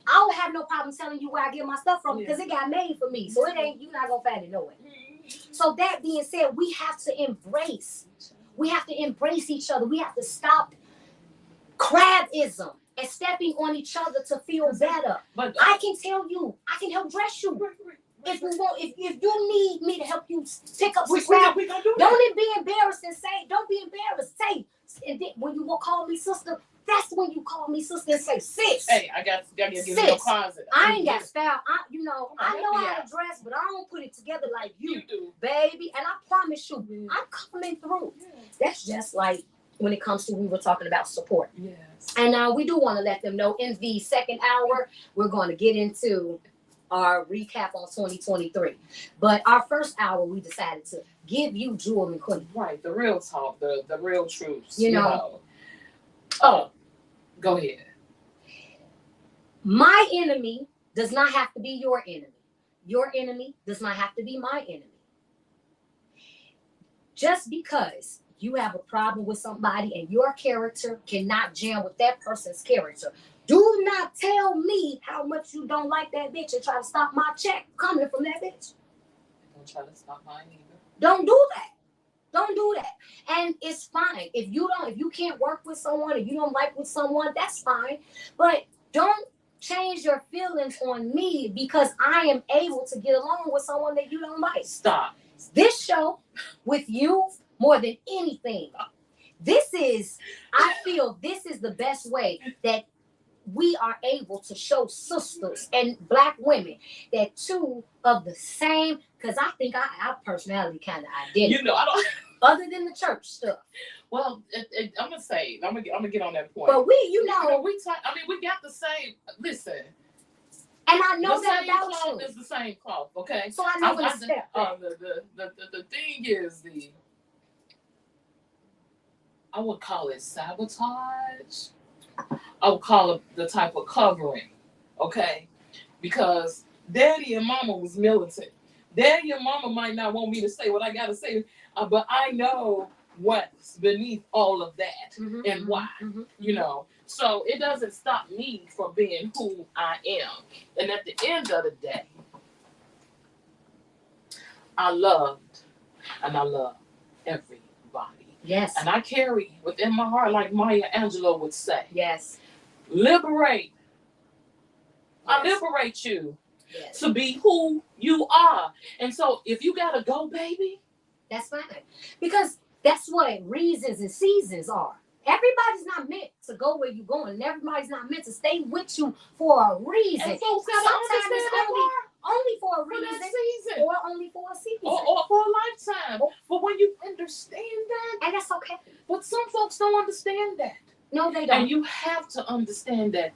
I don't have no problem telling you where I get my stuff from because it got made for me. So you're not going to find it nowhere. So that being said, we have to embrace each other. We have to stop crabism and stepping on each other to feel better. But I can tell you, I can help dress you. If you need me to help you pick up some crap, don't be embarrassed and say, don't be embarrassed. Say, and then when you will call me sister, that's when you call me sister and say, sis. Hey, I got to give you your closet. I ain't got style. I know how to dress, but I don't put it together like you do, baby. And I promise you, I'm coming through. That's just like when it comes to, we were talking about support. Yes. And we do want to let them know in the second hour, we're going to get into our recap on 2023. But our first hour, we decided to give you Jewel and Queenie. Right, the real talk, the real truths. You know. Oh, go ahead. My enemy does not have to be your enemy. Your enemy does not have to be my enemy. Just because you have a problem with somebody and your character cannot jam with that person's character, do not tell me how much you don't like that bitch and try to stop my check coming from that bitch. Don't try to stop mine either. Don't do that. Don't do that. And it's fine. If you can't work with someone or you don't like with someone, that's fine. But don't change your feelings on me because I am able to get along with someone that you don't like. Stop. This show with you more than anything. I feel this is the best way that we are able to show sisters and black women that two of the same, because I think our personality kind of identical. You know, I don't. Other than the church stuff. Well, I'm gonna get on that point. But we got the same. Listen. And I know the that same about cloth you. is the same cloth, okay? So I know what to step. The thing is I would call it sabotage. I would call it the type of covering, okay? Because Daddy and Mama was militant. Daddy and Mama might not want me to say what I gotta say, but I know what's beneath all of that and why, you know. So it doesn't stop me from being who I am. And at the end of the day, I loved and I love everybody. Yes. And I carry within my heart, like Maya Angelou would say, yes. Liberate. Yes. I liberate you yes. to be who you are. And so if you gotta go, baby, that's fine. Because that's what reasons and seasons are. Everybody's not meant to go where you're going, and everybody's not meant to stay with you for a reason. And folks gotta sometimes understand it's only for a for reason, that season, or only for a season, or for a lifetime. But when you understand that, and that's okay. But some folks don't understand that. No, they don't. And you have to understand that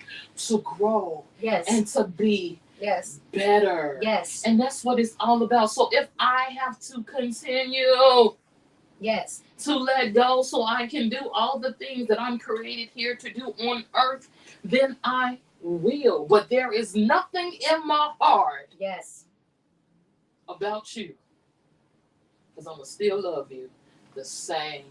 to grow, yes, and to be yes better, yes, and that's what it's all about. So if I have to continue, yes, to let go so I can do all the things that I'm created here to do on earth, then I will. But there is nothing in my heart, yes, about you, because I'm gonna still love you the same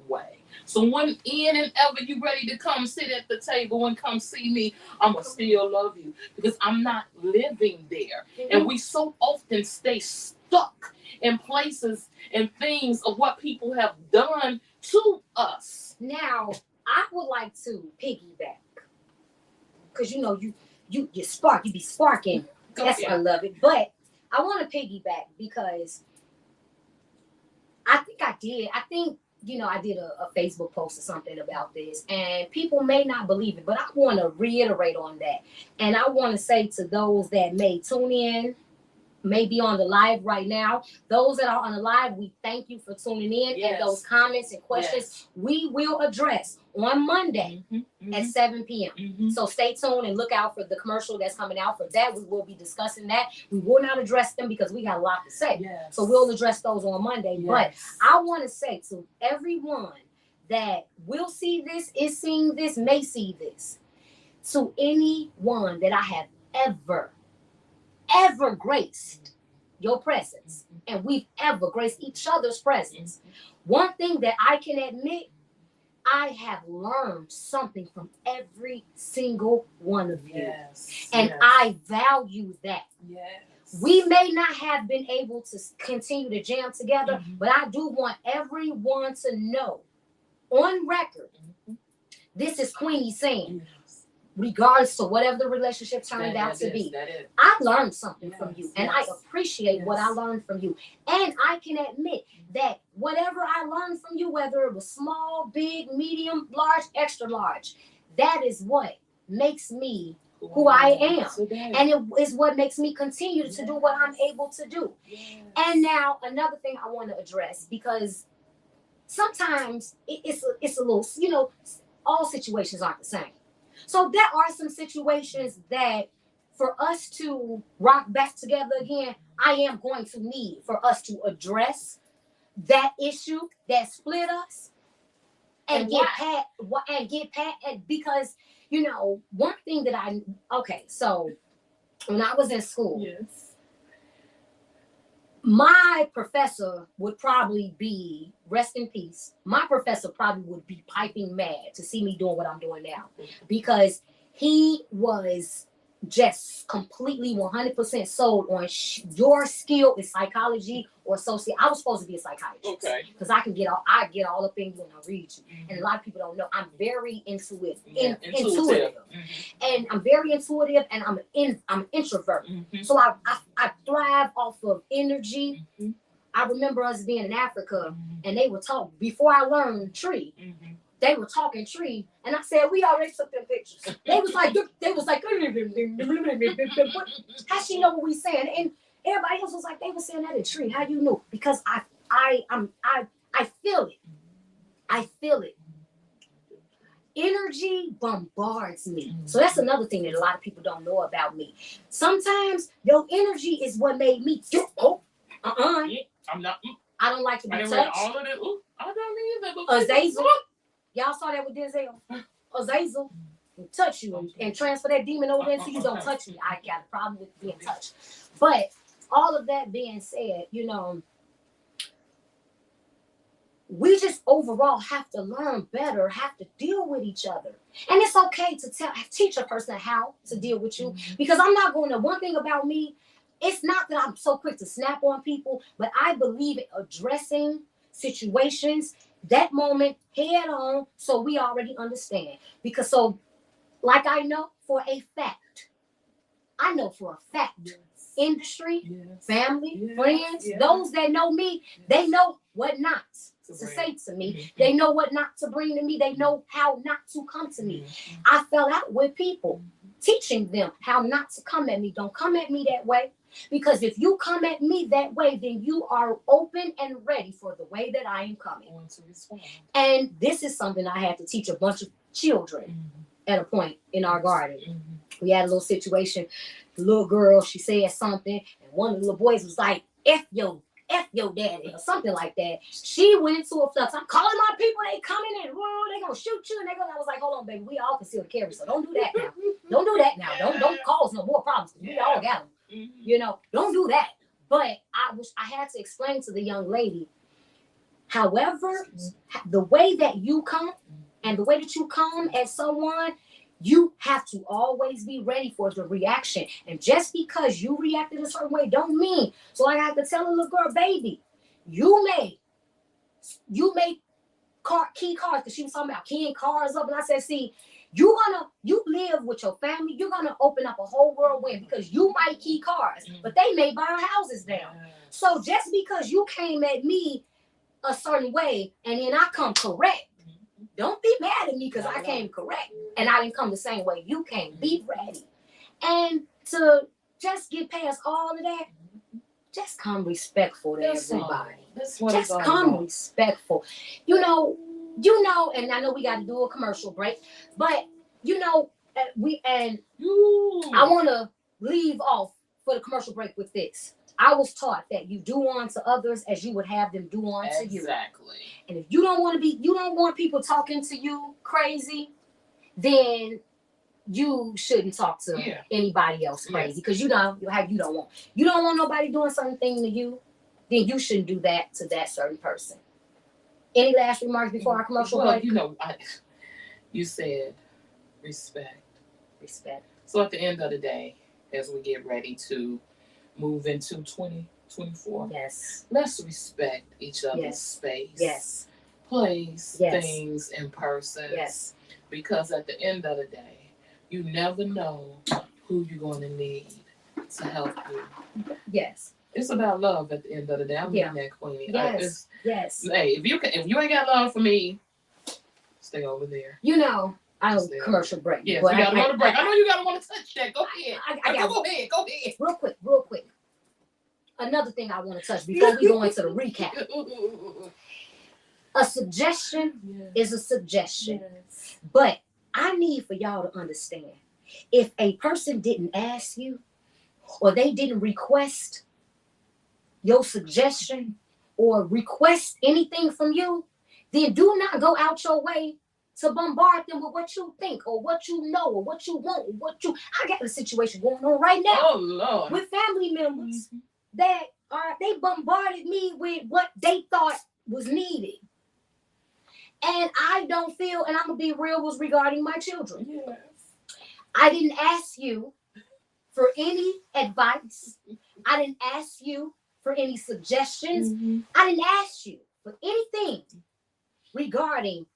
way. So when and ever you ready to come sit at the table and come see me, I'm gonna still love you because I'm not living there. And we so often stay stuck in places and things of what people have done to us. Now, I would like to piggyback because you know you spark, you be sparking. That's why I love it. But I want to piggyback because I think I did a Facebook post or something about this, and people may not believe it, but I want to reiterate on that. And I want to say to those that may tune in, may be on the live right now, those that are on the live, we thank you for tuning in. Yes. And those comments and questions we will address on Monday at 7 p.m. So stay tuned and look out for the commercial that's coming out for that. We will be discussing that. We will not address them because we got a lot to say. Yes. So we'll address those on Monday. Yes. But I want to say to everyone that will see this, is seeing this, may see this, to anyone that I have ever graced your presence, and we've ever graced each other's presence, one thing that I can admit, I have learned something from every single one of you. Yes. And yes. I value that. Yes. We may not have been able to continue to jam together, but I do want everyone to know on record, this is Queenie saying, regardless to whatever the relationship turned out to be, I learned something from you, and I appreciate what I learned from you. And I can admit that whatever I learned from you, whether it was small, big, medium, large, extra large, that is what makes me who I am. And it is what makes me continue to do what I'm able to do. And now another thing I want to address, because sometimes it's a little, all situations aren't the same. So there are some situations that for us to rock back together again, I am going to need for us to address that issue that split us and get past, because You know, one thing that so when I was in school, Yes. my professor would probably be, rest in peace, my professor probably would be piping mad to see me doing what I'm doing now, because he was just completely 100% sold on your skill in psychology or I was supposed to be a psychiatrist, Okay. because I get all up in you and I read you. And a lot of people don't know I'm very intuitive. Intuitive. And I'm very intuitive, and I'm an introvert. So I thrive off of energy. I remember us being in Africa, and they would talk before I learned tree. They were talking tree, and I said, we already took them pictures. They was like, how she know what we saying? And everybody else was like, they were saying that in tree. How you know? Because I feel it. I feel it. Energy bombards me. So that's another thing that a lot of people don't know about me. Sometimes your energy is what made me I'm not. I don't like to be I didn't touched. read all of it. I don't either. Azazel. Y'all saw that with Denzel. Azazel will touch you and transfer that demon over there, so you don't touch me. I got a problem with being touched. But all of that being said, you know, we just overall have to learn better, have to deal with each other. And it's okay to teach a person how to deal with you, because I'm not going to, one thing about me, it's not that I'm so quick to snap on people, but I believe in addressing situations, that moment, head on, so we already understand. Because like I know for a fact, industry, family, friends, those that know me, they know what not to say to me. They know what not to bring to me. They know how not to come to me. I fell out with people, teaching them how not to come at me. Don't come at me that way. Because if you come at me that way, then you are open and ready for the way that I am coming. And this is something I had to teach a bunch of children at a point in our garden. We had a little situation. The little girl, she said something, and one of the little boys was like, F your daddy, or something like that. She went into a flux. I'm calling my people, they coming in, they gonna shoot you, and I was like, hold on, baby, we all concealed carry, so don't do that now. Don't do that now. Don't cause no more problems. We all got them. You know, don't do that. But I had to explain to the young lady, however, the way that you come and the way that you come at someone, you have to always be ready for the reaction. And just because you reacted a certain way don't mean. So I have to tell a little girl, baby, you make key cards, because she was talking about keying cars up. And I said, see, you live with your family, you're gonna open up a whole whirlwind, because you might key cars, but they may burn houses down. So just because you came at me a certain way and then I come correct, don't be mad at me because I came correct and I didn't come the same way you came. Be ready. And to just get past all of that, just come respectful to everybody. Just come respectful. You know, and I know we got to do a commercial break, but you know, I want to leave off for the commercial break with this. I was taught that you do unto others as you would have them do unto you. Exactly. And if you don't want people talking to you crazy, then you shouldn't talk to anybody else crazy, because you don't want nobody doing certain thing to you, then you shouldn't do that to that certain person. Any last remarks before our commercial break? You know, you said respect. So at the end of the day, as we get ready to move into 2024, let's respect each other's space, place, things, and persons. Because at the end of the day, you never know who you're going to need to help you. It's about love at the end of the day. I'm in that, Queenie. Hey, if you ain't got love for me, stay over there. You know, I know commercial break. Yes, we got to go to break. I know you got to want to touch that. Go ahead. Go ahead. Real quick. Another thing I want to touch before we go into the recap. A suggestion is a suggestion. But I need for y'all to understand, if a person didn't ask you or they didn't request your suggestion or request anything from you, then do not go out your way to bombard them with what you think or what you know or what you want or I got a situation going on right now. Oh Lord. With family members that they bombarded me with what they thought was needed. And I don't feel, and I'm gonna be real, was regarding my children. Yes. I didn't ask you for any advice. I didn't ask you for any suggestions. I didn't ask you for anything regarding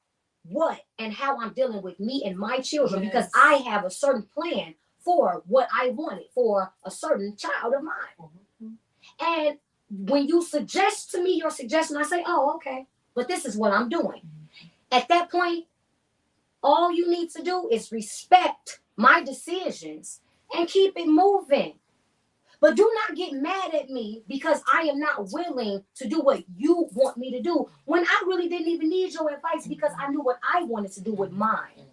what and how I'm dealing with me and my children, because I have a certain plan for what I wanted for a certain child of mine. And when you suggest to me your suggestion, I say, oh, okay, but this is what I'm doing. At that point, all you need to do is respect my decisions and keep it moving. But do not get mad at me because I am not willing to do what you want me to do when I really didn't even need your advice because I knew what I wanted to do with mine.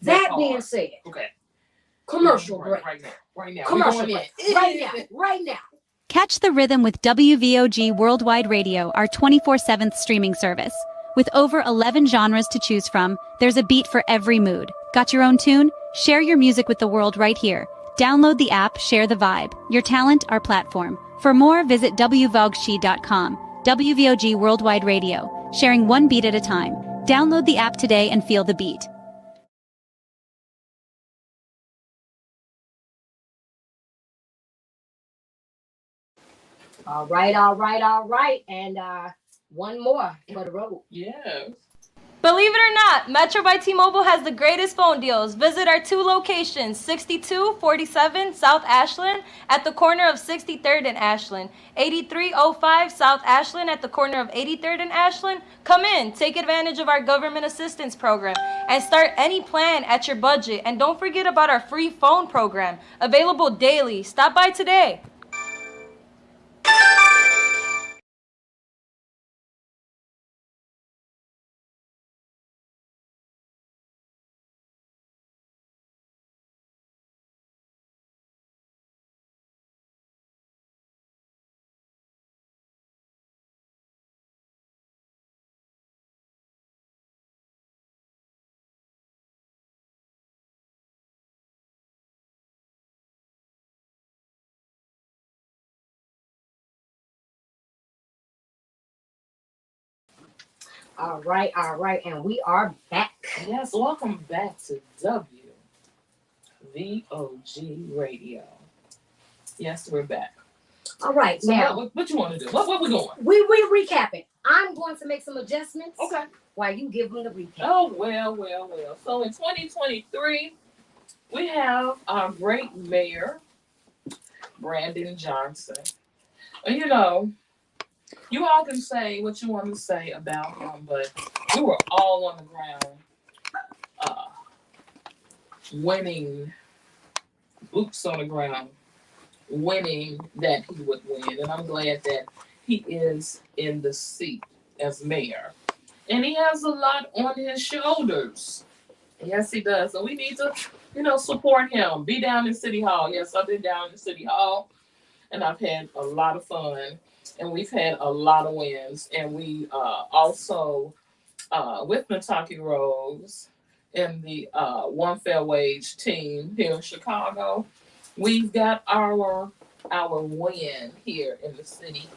That being said, okay. Commercial break. Right now. Commercial break. Right now. Catch the rhythm with WVOG Worldwide Radio, our 24/7 streaming service. With over 11 genres to choose from, there's a beat for every mood. Got your own tune? Share your music with the world right here. Download the app, share the vibe. Your talent, our platform. For more, visit wvogshi.com. WVOG Worldwide Radio, sharing one beat at a time. Download the app today and feel the beat. All right. And one more for the road. Yes. Believe it or not, Metro by T-Mobile has the greatest phone deals. Visit our 2 locations, 6247 South Ashland at the corner of 63rd and Ashland, 8305 South Ashland at the corner of 83rd and Ashland. Come in, take advantage of our government assistance program, and start any plan at your budget. And don't forget about our free phone program, available daily. Stop by today. All right. And we are back. Yes, welcome back to WVOG Radio. Yes, we're back. All right. So now, what you want to do? What we going? We recapping. I'm going to make some adjustments. Okay. While you give them the recap. Oh, well. So in 2023, we have our great mayor, Brandon Johnson. And you know, you all can say what you want to say about him, but we were all on the ground winning, boots on the ground, winning that he would win. And I'm glad that he is in the seat as mayor. And he has a lot on his shoulders. Yes, he does. So we need to, support him. Be down in City Hall. Yes, I've been down in City Hall, and I've had a lot of fun. And we've had a lot of wins. And we also, with Nataki Rose and the One Fair Wage team here in Chicago, we've got our win here in the city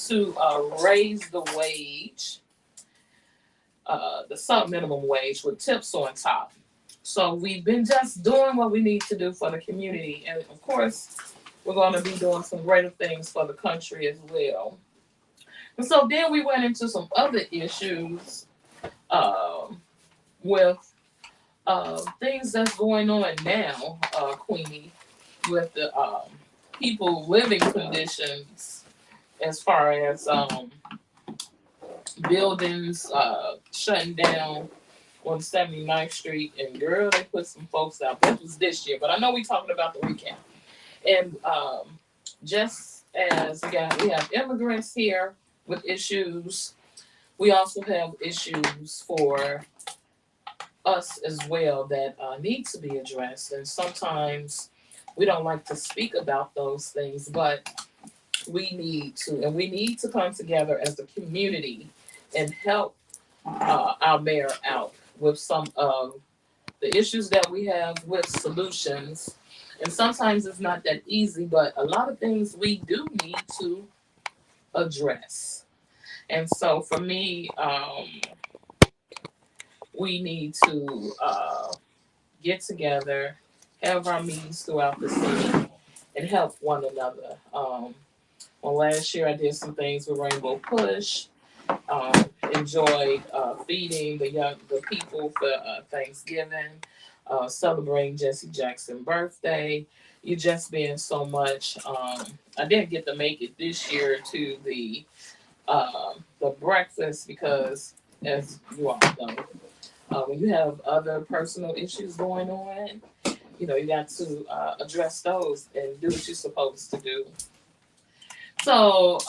to raise the wage, the sub minimum wage with tips on top. So we've been just doing what we need to do for the community. And of course, we're going to be doing some greater things for the country as well. And so then we went into some other issues with things that's going on now, Queenie, with the people living conditions as far as buildings shutting down on 79th Street. And girl, they put some folks out. That was this year, but I know we're talking about the recap. And just as we have immigrants here with issues, we also have issues for us as well that need to be addressed. And sometimes we don't like to speak about those things, but we need to. And we need to come together as a community and help our mayor out with some of the issues that we have with solutions. And sometimes it's not that easy, but a lot of things we do need to address. And so for me, we need to get together, have our meetings throughout the city, and help one another. Well, last year I did some things with Rainbow Push. Um, Enjoyed feeding the people for Thanksgiving, celebrating Jesse Jackson's birthday. You just been so much. I didn't get to make it this year to the breakfast because, as you all know, when you have other personal issues going on, you got to address those and do what you're supposed to do. So,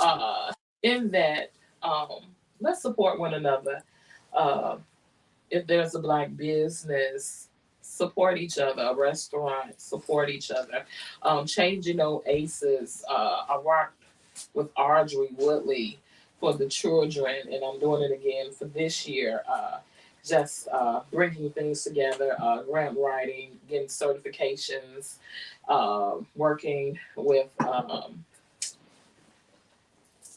in that, um, let's support one another. Uh, if there's a Black business, support each other. A restaurant, support each other. Changing ACEs. I worked with Audrey Woodley for the children, and I'm doing it again for this year. Just bringing things together, grant writing, getting certifications, working with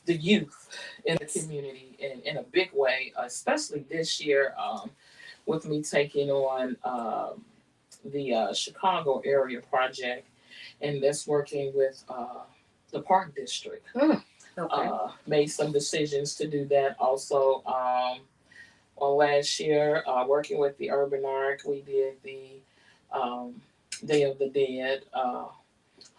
the youth in the community in a big way, especially this year with me taking on the Chicago area project, and that's working with the Park District. Okay. Made some decisions to do that also. On last year, working with the Urban Arc, we did the Day of the Dead.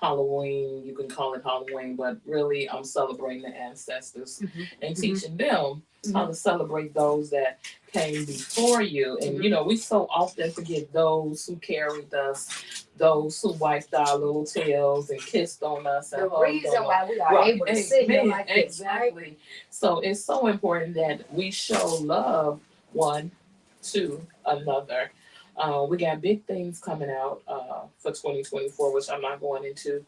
Halloween, you can call it Halloween, but really I'm celebrating the ancestors and teaching them how to celebrate those that came before you. And we so often forget those who carried us, those who wiped our little tails and kissed on us. And the reason why we are able to sit here like this, exactly. Right? So it's so important that we show love one to another. We got big things coming out for 2024, which I'm not going into,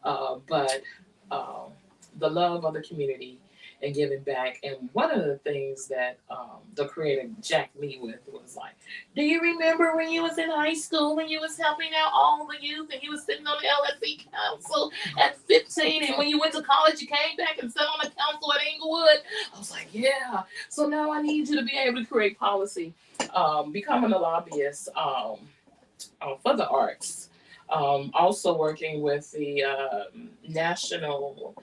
but the love of the community and giving back. And one of the things that the creator jacked me with was like, do you remember when you was in high school, when you was helping out all the youth and you was sitting on the LSE council at 15, and when you went to college, you came back and sat on the council at Inglewood? I was like, yeah. So now I need you to be able to create policy. Becoming a lobbyist for the arts. Also working with the National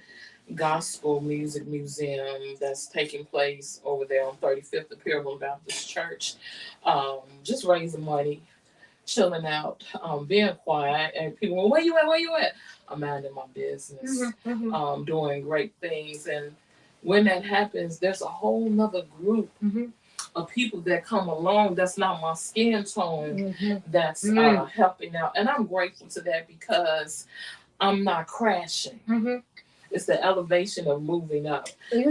Gospel Music Museum that's taking place over there on 35th at Pilgrim Baptist Church. Just raising money, chilling out, being quiet, and people, well, where you at? Where you at? I'm minding my business, doing great things. And when that happens, there's a whole nother group of people that come along that's not my skin tone, that's helping out. And I'm grateful to that because I'm not crashing. It's the elevation of moving up. I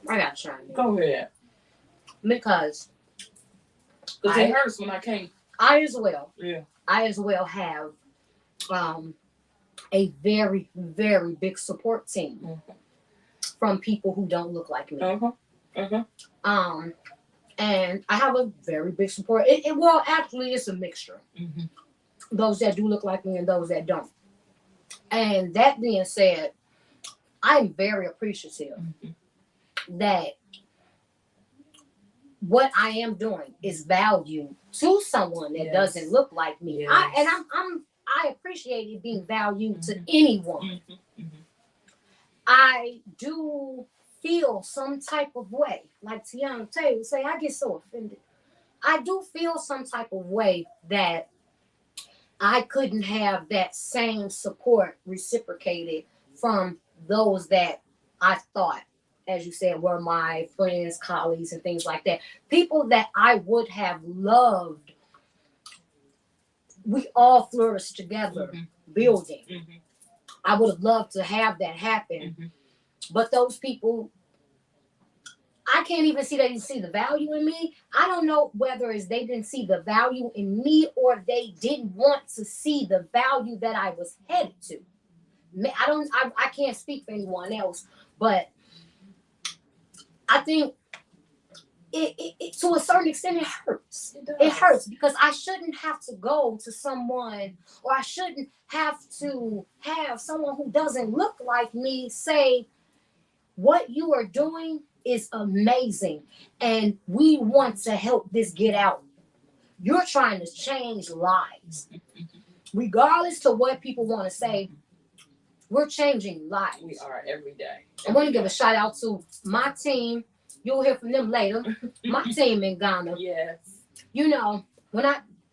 got to chime in. Go ahead. Because it hurts when I can't. I as well. Yeah. I as well have a very, very big support team from people who don't look like me. And I have a very big support. Well, actually, it's a mixture. Those that do look like me and those that don't. And that being said, I'm very appreciative that what I am doing is value to someone that doesn't look like me. I appreciate it being valued to anyone. I do feel some type of way, like Tiana Taylor say, I get so offended. I do feel some type of way that I couldn't have that same support reciprocated from those that I thought, as you said, were my friends, colleagues, and things like that. People that I would have loved. We all flourished together building. I would have loved to have that happen. But those people, I can't even see they didn't see the value in me. I don't know whether it's they didn't see the value in me or they didn't want to see the value that I was headed to. I can't speak for anyone else, but I think it to a certain extent it hurts. It hurts because I shouldn't have to go to someone, or I shouldn't have to have someone who doesn't look like me say, what you are doing is amazing and we want to help this get out. You're trying to change lives. Regardless to what people want to say, we're changing lives. We are every day. I want to give a shout out to my team. You'll hear from them later. My team in Ghana. Yes. You know,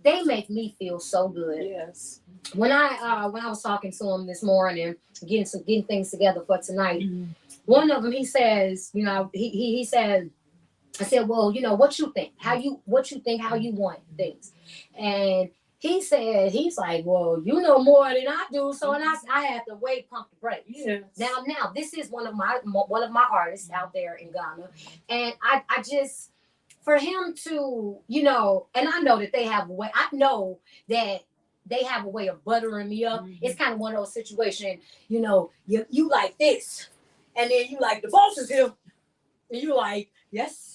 they make me feel so good. Yes. When I was talking to them this morning, getting things together for tonight, one of them, he says, you know, he said, I said, well, you know, what you think? How you want things? And he said, he's like, well, you know more than I do, so and I have to pump the brakes. Yes. Now, this is one of my artists out there in Ghana, and I just, for him to, you know, and I know that they have a way. I know that they have a way of buttering me up. It's kind of one of those situations, you know, you like this, and then you like, the boss is here, and you like, yes,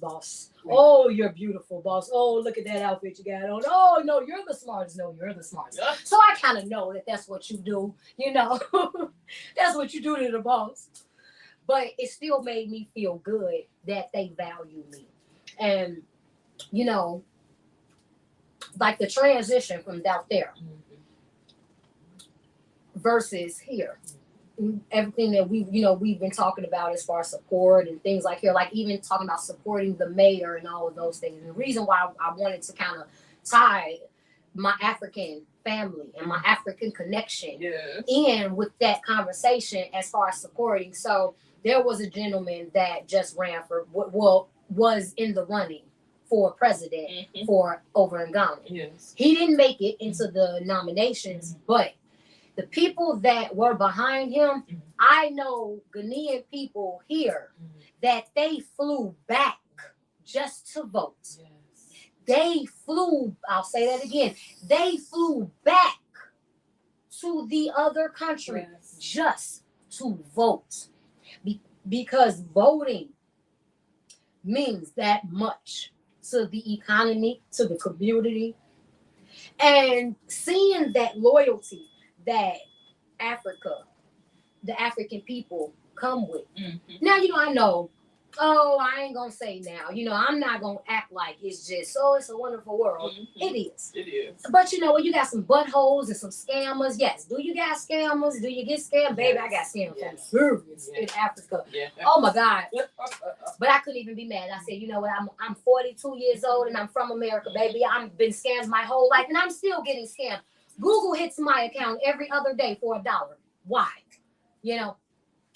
boss. Oh, you're beautiful, boss. Oh, look at that outfit you got on. Oh, no, you're the smartest. No, you're the smartest. Yeah. So I kind of know that that's what you do, you know. That's what you do to the boss. But it still made me feel good that they value me. And, you know, like the transition from out there versus here. Everything that we've been talking about as far as support and things like here, like even talking about supporting the mayor and all of those things. And the reason why I wanted to kind of tie my African family and my African connection in with that conversation as far as supporting. So there was a gentleman that just ran for was in the running for president for over in Ghana. Yes. He didn't make it into the nominations, but the people that were behind him, I know Ghanaian people here that they flew back just to vote. Yes. They flew, I'll say that again, they flew back to the other country just to vote. Because voting means that much to the economy, to the community. And seeing that loyalty that the African people come with. Now, you know, I know, I ain't gonna say now, you know, I'm not gonna act like it's just, it's a wonderful world. It is. It is. But you know, when you got some buttholes and some scammers, yes. Do you got scammers? Do you get scammed? Baby, I got scammed from in Africa. Yeah. Oh my God. But I couldn't even be mad. I said, you know what, I'm 42 years old and I'm from America, baby. I've been scammed my whole life and I'm still getting scammed. Google hits my account every other day for $1. Why? You know?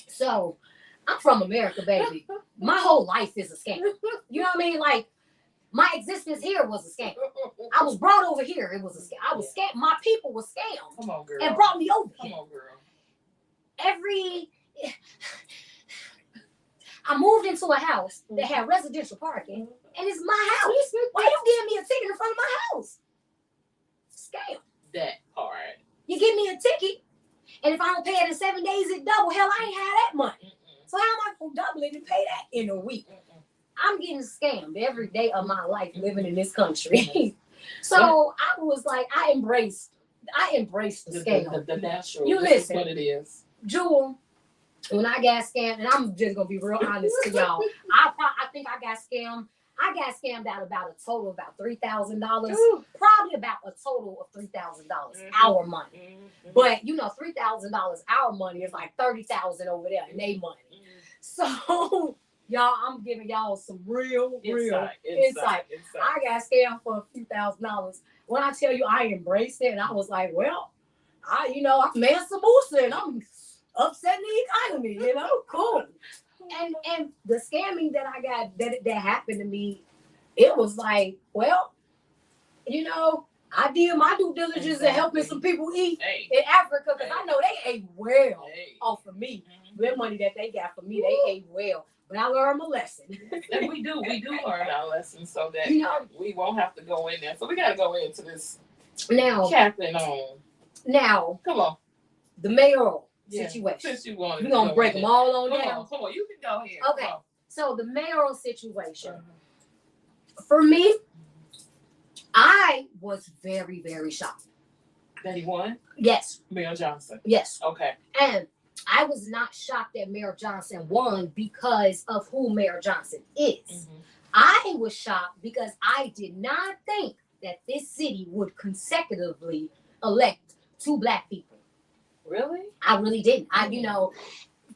So I'm from America, baby. My whole life is a scam. You know what I mean? Like, my existence here was a scam. I was brought over here. It was a scam. I was scammed. My people were scammed. Come on, girl. And brought me over here. Come on, girl. I moved into a house that had residential parking, and it's my house. Why you giving me a ticket in front of my house? Scam. That part. You give me a ticket, and if I don't pay it in 7 days, it double. Hell, I ain't had that money. So how am I going to double it and pay that in a week? I'm getting scammed every day of my life living in this country. So I was like, I embraced the scam. The natural. You listen. What it is. Jewel, when I got scammed, and I'm just going to be real honest to y'all, I think I got scammed. I got scammed out about a total of about $3,000. Probably about a total of $3,000 our money. But you know, $3,000 our money is like $30,000 over there in their money. So y'all, I'm giving y'all some real insight. I got scammed for a few $1,000s. When I tell you I embraced it, and I was like, well, I made some moves and I'm upsetting the economy, you know, cool. And the scamming that I got that happened to me, it was like, well, you know, I did my due diligence in helping some people eat in Africa because I know they ate well off of me. The money that they got for me, they ate well. But I learned my lesson. And we do learn our lessons so that we won't have to go in there. So we got to go into this now. Captain on. Now, come on, the mayoral situation. Since you wanted, we're gonna break them all on down. Come on, you can go ahead. Okay, so the mayoral situation. For me, I was very, very shocked. That he won? Yes. Mayor Johnson. Yes. Okay. And I was not shocked that Mayor Johnson won because of who Mayor Johnson is. Mm-hmm. I was shocked because I did not think that this city would consecutively elect 2 Black people. Really? I really didn't.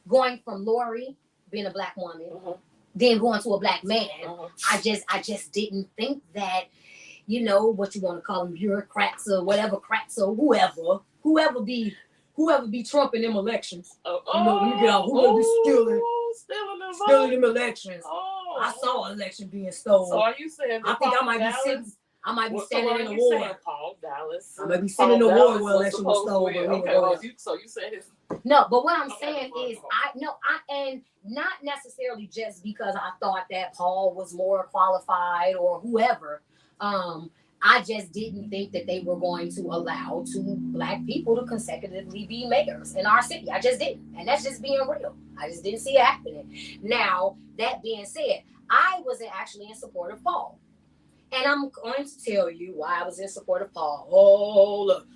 Going from Lori being a Black woman, then going to a Black man, I just didn't think that, what you want to call them, bureaucrats or whatever, cracks or whoever be trumping them elections. Let me get out. Whoever be stealing them elections. I saw an election being stolen. So are you saying that I might be standing in a war. Paul Dallas. I might be standing in a war where election was stolen. Okay, so you said his. No, but what I'm saying is, and not necessarily just because I thought that Paul was more qualified or whoever. I just didn't think that they were going to allow 2 Black people to consecutively be mayors in our city. I just didn't. And that's just being real. I just didn't see it happening. Now, that being said, I wasn't actually in support of Paul. And I'm going to tell you why I was in support of Paul. Oh, look.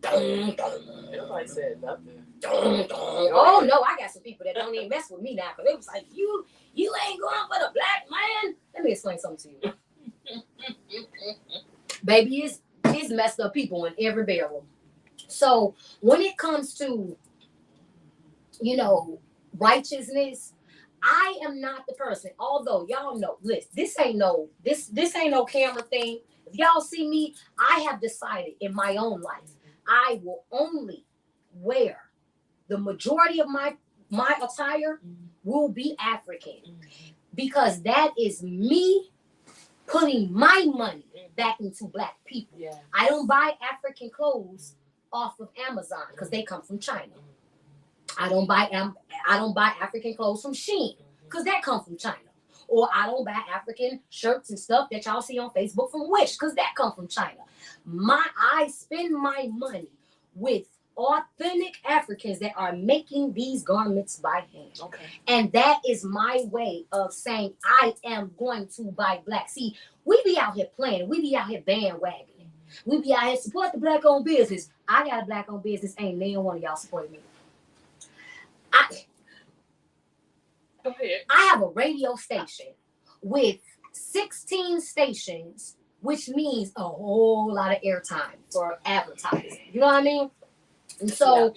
Nobody said nothing. Oh, no, I got some people that don't even mess with me now. Because it was like, you ain't going for the Black man. Let me explain something to you. Baby, it's messed up people in every barrel. So when it comes to, righteousness, I am not the person. Although y'all know, listen, this ain't no camera thing. If y'all see me, I have decided in my own life, I will only wear the majority of my attire will be African, because that is me putting my money back into Black people. Yeah. I don't buy African clothes off of Amazon because they come from China. I don't buy African clothes from Shein because that comes from China. Or I don't buy African shirts and stuff that y'all see on Facebook from Wish because that comes from China. I spend my money with authentic Africans that are making these garments by hand. Okay. And that is my way of saying I am going to buy Black. See, we be out here playing. We be out here bandwagoning. We be out here support the Black-owned business. I got a Black-owned business. Ain't neither one of y'all supporting me. Go ahead. I have a radio station with 16 stations, which means a whole lot of airtime for advertising. You know what I mean? And so,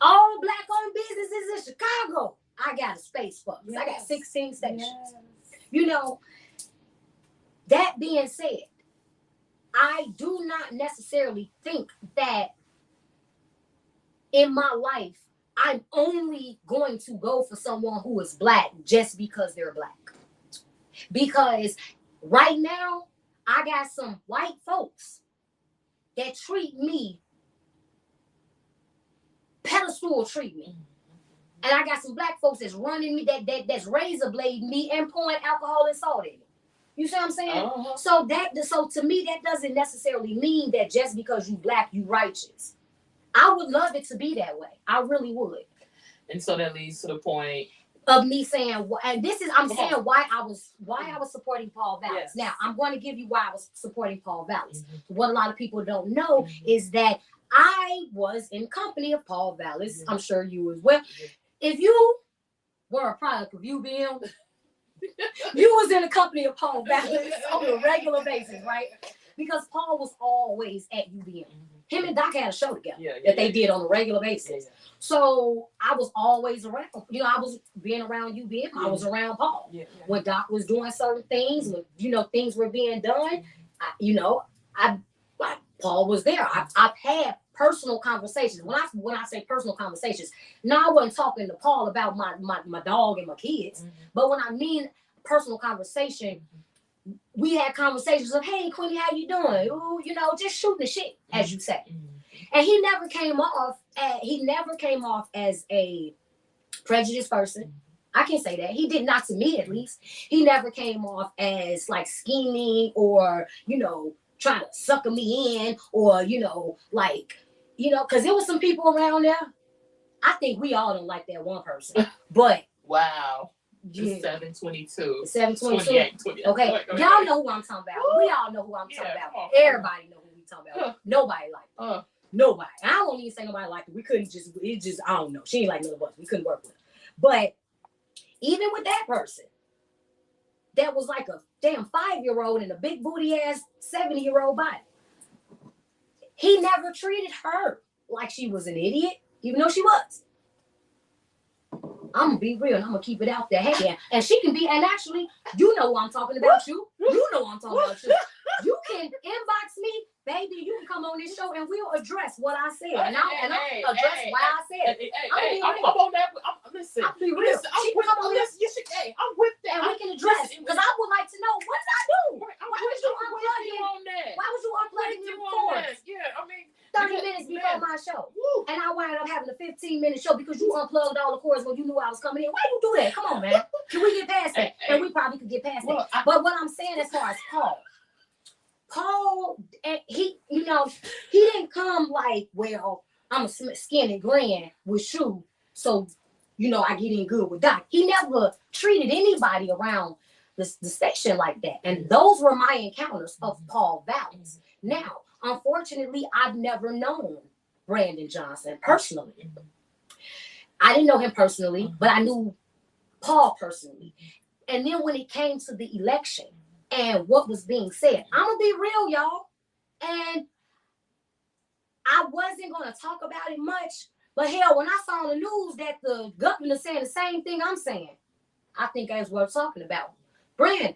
all Black-owned businesses in Chicago, I got a space for. Yes. I got 16 stations. Yes. That being said, I do not necessarily think that in my life, I'm only going to go for someone who is Black just because they're Black. Because right now, I got some white folks that treat me pedestal treatment. And I got some Black folks that's running me, that's razor blading me and pouring alcohol and salt in it. You see what I'm saying? Uh-huh. So to me, that doesn't necessarily mean that just because you Black, you righteous. I would love it to be that way. I really would. And so that leads to the point of me saying, and this is, I'm saying why I was supporting Paul Vallis. Yes. Now, I'm going to give you why I was supporting Paul Vallis. Mm-hmm. What a lot of people don't know is that I was in company of Paul Vallis. Mm-hmm. I'm sure you as well. Mm-hmm. If you were a product of UBM, you was in the company of Paul Vallis on a regular basis, right? Because Paul was always at UBM. Him and Doc had a show together that they did on a regular basis. Yeah. So I was always around. I was being around UBM. I was around Paul. Yeah. When Doc was doing certain things, when things were being done, Paul was there. I've had personal conversations. When I say personal conversations, now I wasn't talking to Paul about my dog and my kids. Mm-hmm. But when I mean personal conversation, we had conversations of, hey, Queenie, how you doing? Ooh, just shooting the shit, as you say. And he never came off as a prejudiced person. I can say that. He did, not to me at least. He never came off as like scheming or, trying to sucker me in or, because there was some people around there. I think we all don't like that one person. But wow. Yeah. 722. 722. Okay. Y'all know who I'm talking about. We all know who I'm talking about. Everybody know who we talking about. Nobody like it. Nobody. I won't even say nobody liked it. We couldn't just, I don't know. She ain't like none of us. We couldn't work with her. But even with that person, that was like a damn 5-year-old and a big booty ass 70-year-old body. He never treated her like she was an idiot, even though she was. I'm gonna be real and I'm gonna keep it out there. Hey, yeah. And she can be, and actually, you know who I'm talking about. You know I'm talking about you. You can inbox me, baby. You can come on this show and we'll address what I said. And I'll address why I said it. I'm on that. Listen. I'll be real. I'm with that. And we can address it. Because I would like to know, what did I do? Why would you unplug me for? Yeah, I mean, 30 minutes before my show. Woo. And I wound up having a 15-minute show because you unplugged all the cords when you knew I was coming in. Why you do that? Come on, man. Can we get past that? And we probably could get past that. But what I'm saying as far as Paul, he didn't come like, well, I'm a skinny Greene with shoe, so, I get in good with Doc. He never treated anybody around the station like that. And those were my encounters of Paul Vallis. Now, unfortunately, I've never known Brandon Johnson personally. I didn't know him personally, but I knew Paul personally. And then when it came to the election and what was being said, I'm going to be real, y'all. And I wasn't going to talk about it much. But hell, when I saw on the news that the governor saying the same thing I'm saying, I think that's worth talking about. Brandon,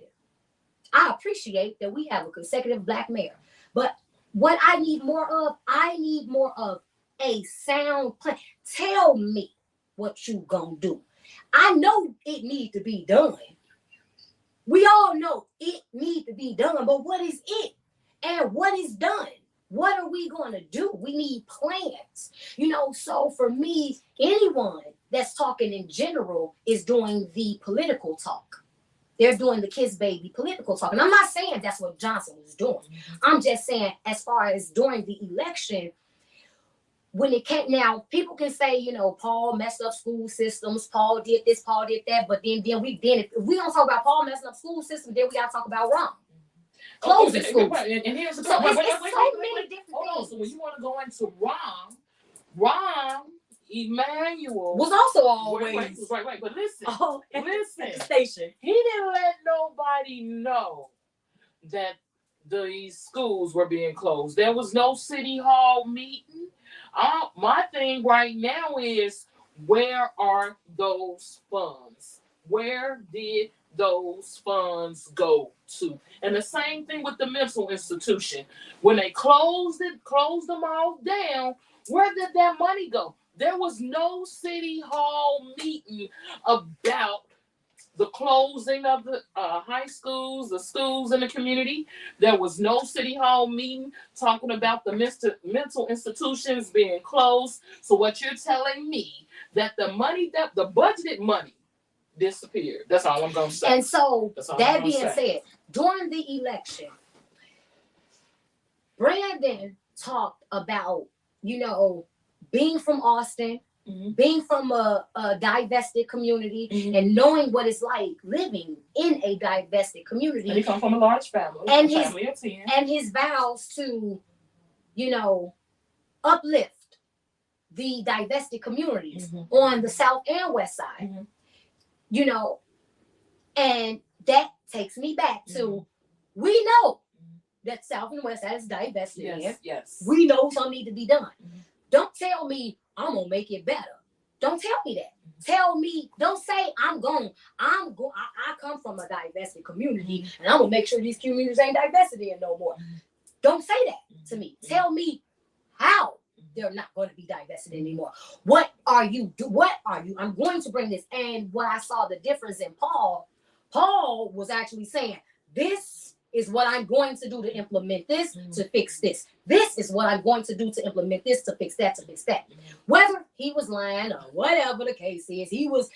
I appreciate that we have a consecutive black mayor. But what I need more of a sound plan. Tell me what you gonna do. I know it need to be done. We all know it need to be done, but what is it? And what is done? What are we gonna do? We need plans. So for me, anyone that's talking in general is doing the political talk. They're doing the kiss baby political talk. And I'm not saying that's what Johnson was doing. I'm just saying as far as during the election, when it came, now people can say, Paul messed up school systems, Paul did this, Paul did that, but then if we don't talk about Paul messing up school systems, then we gotta talk about Ron. Closing schools. And here's the so it's so many different things. So when you want to go into Ron Emmanuel was also always right. But listen, listen. At the station. He didn't let nobody know that these schools were being closed. There was no city hall meeting. My thing right now is, where are those funds? Where did those funds go to? And the same thing with the mental institution. When they closed them all down, where did that money go? There was no city hall meeting about the closing of the high schools, the schools in the community. There was no city hall meeting talking about the mental institutions being closed. So what you're telling me, that the budgeted money disappeared. That's all I'm going to say. And so that being said, during the election, Brandon talked about, being from Austin, being from a divested community, and knowing what it's like living in a divested community. And he comes from a large family. And family of 10. And his vows to, uplift the divested communities on the South and West side. And that takes me back to, we know that South and West side is divested. Yes. We know something need to be done. Don't tell me I'm gonna make it better. Don't tell me that. Tell me, don't say I come from a divested community and I'm gonna make sure these communities ain't divested in no more. Don't say that to me. Tell me how they're not going to be divested anymore. What are you? I'm going to bring this. And what I saw the difference in Paul was actually saying, this is what I'm going to do to implement this, to fix this. This is what I'm going to do to implement this, to fix that, Whether he was lying or whatever the case is, he was,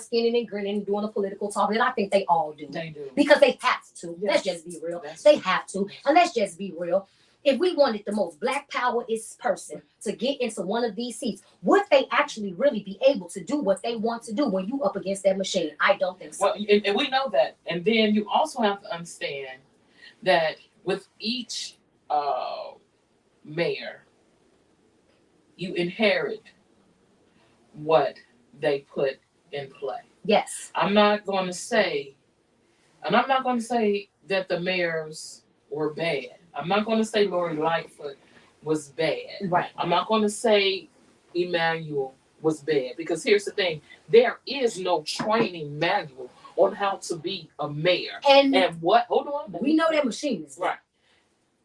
skinning and grinning, doing a political talk that I think they all do. They do. Because they have to. Yes. Let's just be real. They have to. And let's just be real. if we wanted the most black powerist person to get into one of these seats, would they actually really be able to do what they want to do when you up against that machine? I don't think so. Well, and we know that. And then you also have to understand that with each mayor, you inherit what they put in play. Yes. I'm not going to say that the mayors were bad. I'm not going to say Lori Lightfoot was bad. Right. I'm not going to say Emmanuel was bad, because here's the thing: there is no training manual on how to be a mayor. And what? Hold on. We know that machine is right.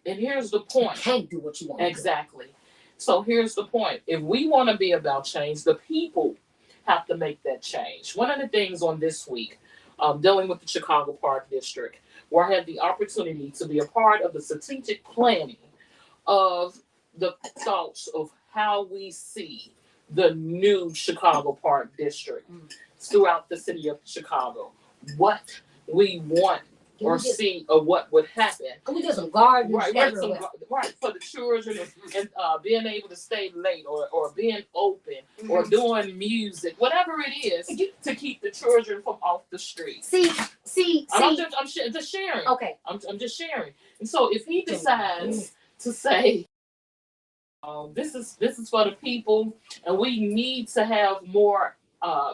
And here's the point: you can't do what you want. Exactly. So here's the point: if we want to be about change, the people have to make that change. One of the things on this week, dealing with the Chicago Park District, where I had the opportunity to be a part of the strategic planning of the thoughts of how we see the new Chicago Park District throughout the city of Chicago. What we want or see or what would happen. Can we get some gardens right, for the children, and being able to stay late or being open or doing music, whatever it is, to keep the children from off the street. See. I'm just sharing. Okay. I'm just sharing. And so if he decides to say, this is for the people, and we need to have more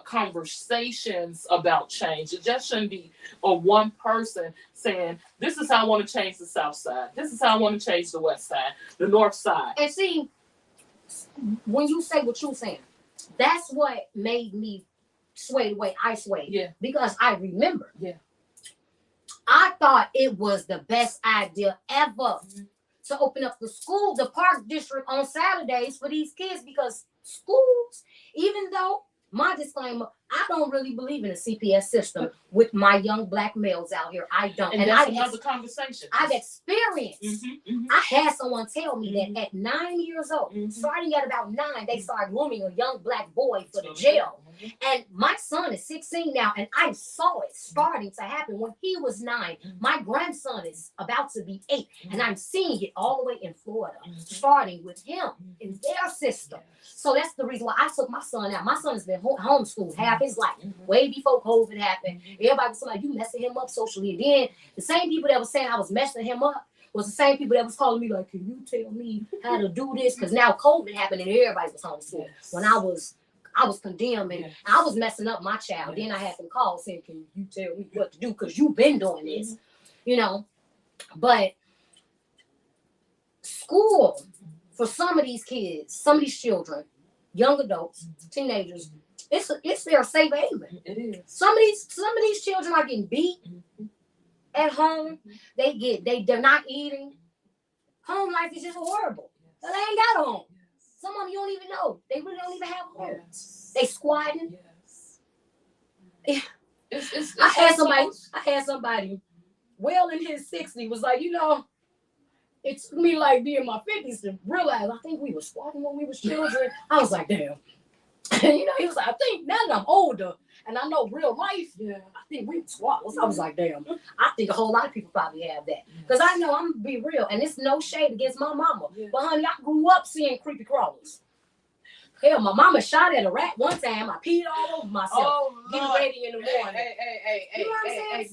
conversations about change. It just shouldn't be one person saying, this is how I want to change the South Side. This is how I want to change the West Side, the North Side. And see, when you say what you're saying, that's what made me sway the way I swayed. Yeah. Because I remember. Yeah. I thought it was the best idea ever to open up the park district on Saturdays for these kids, because schools, even though, my disclaimer, I don't really believe in a CPS system with my young black males out here. I don't. And that's another conversation. I've experienced. I had someone tell me that at 9 years old, starting at about 9, they started grooming a young black boy for the jail. And my son is 16 now, and I saw it starting to happen when he was 9. My grandson is about to be 8, and I'm seeing it all the way in Florida, starting with him in their system. So that's the reason why I took my son out. My son has been homeschooled half his life, way before COVID happened. Everybody was like, you messing him up socially. And then the same people that was saying I was messing him up was the same people that was calling me like, can you tell me how to do this? Because now COVID happened and everybody was homeschooled. When I was condemned and I was messing up my child. Then I had some calls saying, can you tell me what to do? Because you've been doing this, But school, for some of these kids, some of these children, young adults, teenagers, it's their safe haven. It is. Some of these children are getting beat at home. They're not eating. Home life is just horrible. They ain't got a home. Some of them you don't even know. They really don't even have homes. They squatting. I had somebody well in his 60s was like, it took me like being in my 50s to realize I think we were squatting when we was children. I was like, damn. And he was like, I think now that I'm older and I know real life, I think we squat. I was like, damn. I think a whole lot of people probably have that. Because I know I'm gonna be real, and it's no shade against my mama. But honey, I grew up seeing creepy crawlers. Hell, my mama shot at a rat one time. I peed all over myself. Getting ready in the morning. Hey, you know what I'm saying?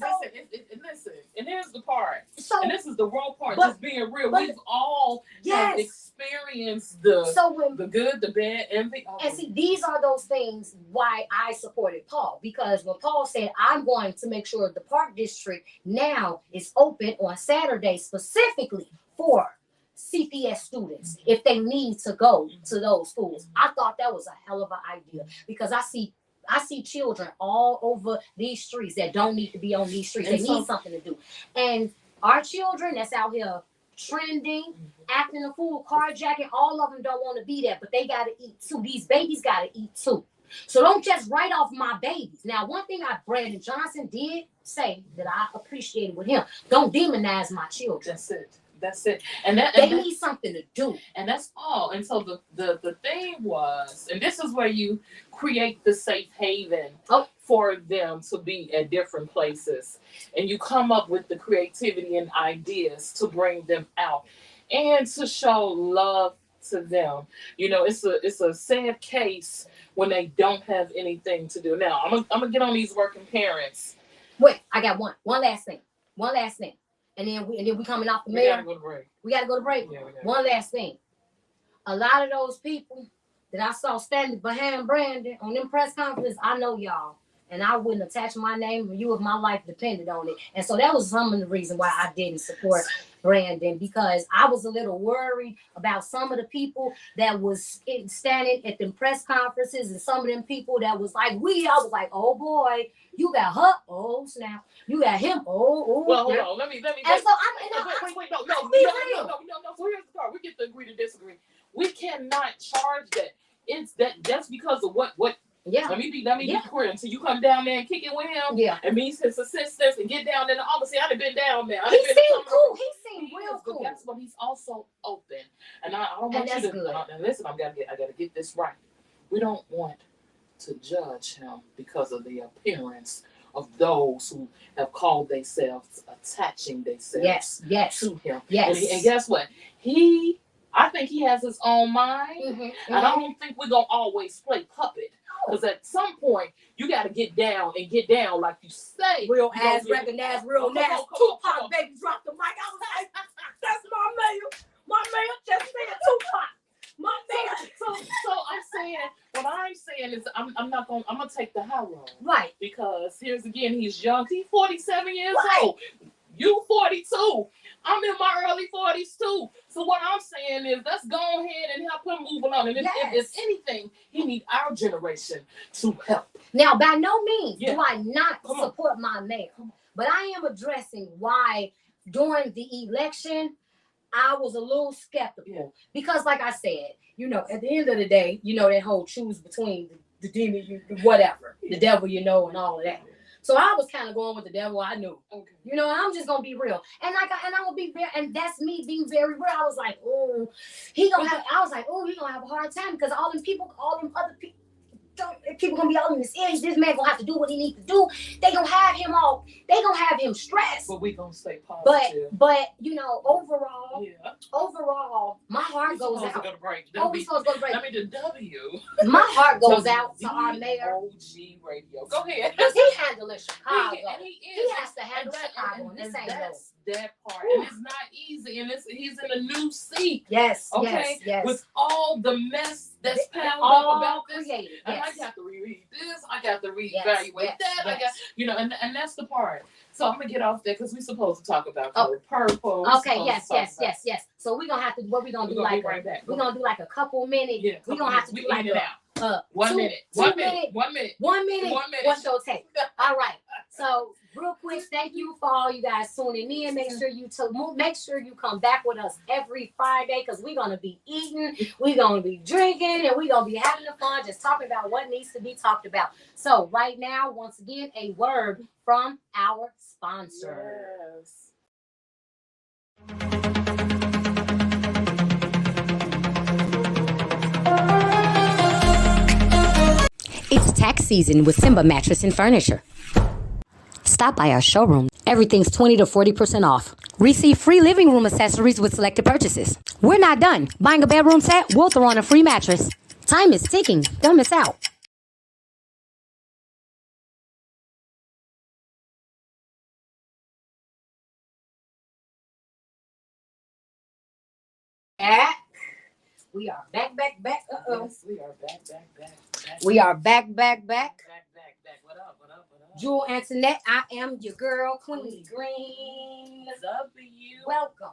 listen. And here's the part. So, and this is the wrong part. Just being real. We've all have experienced the good, the bad, and the ugly. And see, these are those things why I supported Paul. Because when Paul said, I'm going to make sure the park district now is open on Saturday specifically for CPS students if they need to go to those schools. I thought that was a hell of an idea, because I see children all over these streets that don't need to be on these streets. They need something to do. And our children that's out here trending, acting a fool, carjacking, all of them don't want to be there, but they got to eat too. These babies got to eat too. So don't just write off my babies. Now, one thing Brandon Johnson did say that I appreciated with him, don't demonize my children. That's it. And they need something to do. And that's all. And so the thing was, and this is where you create the safe haven for them to be at different places. And you come up with the creativity and ideas to bring them out. and to show love to them. You know, it's a sad case when they don't have anything to do. Now, I'm gonna get on these working parents. Wait, I got one last thing, and then we coming off the mayor. We gotta go to break. We gotta go to break. Yeah, one last thing. A lot of those people that I saw standing behind Brandon on them press conferences, I know y'all. And I wouldn't attach my name to you if my life depended on it. And so that was some of the reason why I didn't support Brandon, because I was a little worried about some of the people that was standing at them press conferences, and some of them people that was like, I was like, oh boy, you got her, oh snap, you got him, oh. Well, hold on, let me. And so wait, no. So here's the part. We get to agree to disagree. We cannot charge that. It's that's because of what. Yeah. Let me be clear. Until you come down there and kick it with him. Yeah. And meet his assistants and get down there. Obviously, I've been down there. He seemed cool. He seemed real cool. That's what he's also open. And I don't want you to. And listen, I gotta get this right. We don't want to judge him because of the appearance of those who have called themselves attaching themselves to him. Yes. And guess what? I think he has his own mind, and I don't think we're gonna always play puppet. Because at some point, you got to get down like you say. Real ass, recognize real ass. Tupac, baby, drop the mic. I was like, that's my mayor. My mayor just said Tupac. My mayor. So I'm saying, what I'm saying is I'm gonna take the high road. Right. Because he's young. He's 47 years old. You 42. I'm in my early 40s too. So what I'm saying is, let's go ahead and help him move along. And if anything, he needs our generation to help. Now, by no means do I not support my mayor, but I am addressing why during the election I was a little skeptical because, like I said, you know, at the end of the day, you know, that whole choose between the demon, whatever, the devil, you know, and all of that. So I was kind of going with the devil I knew. Okay. You know, and I'm just gonna be real. And I'm gonna be very, and that's me being very real. I was like, oh, he gonna have a hard time because all them other people gonna be all in his ears. This man gonna have to do what he needs to do. They gonna have him stressed. But we gonna stay positive. But you know, overall, my heart goes out. We supposed to go to break. Let me do W. My heart goes out to our mayor. OG Radio. Go ahead. Because he handling Chicago. He has to handle Chicago. And this ain't that part. And it's not easy. And he's in a new seat. Yes. Okay. Yes. With all the mess that's piled up about this. Created. And I got to reread this. I got to reevaluate that. I got, you know, and that's the part. So I'm gonna get off there because we're supposed to talk about color purple. Okay, yes. So we're gonna have to. What we gonna do? We're gonna do like a couple minutes. Yeah, we're gonna have to do like a 1 minute. 1 minute. 1 minute. 1 minute. What's your take? All right. So real quick, thank you for all you guys tuning in. Make sure you come back with us every Friday because we're gonna be eating, we're gonna be drinking, and we're gonna be having fun, just talking about what needs to be talked about. So right now, once again, a word from our sponsor. Yes. It's tax season with Simba Mattress and Furniture. Stop by our showroom. Everything's 20 to 40% off. Receive free living room accessories with selected purchases. We're not done. Buying a bedroom set, we'll throw on a free mattress. Time is ticking. Don't miss out. We are back. Yes, we are back. We are back. Back. What up? Jewel Antoinette, I am your girl, Queenie Greene. W. Welcome.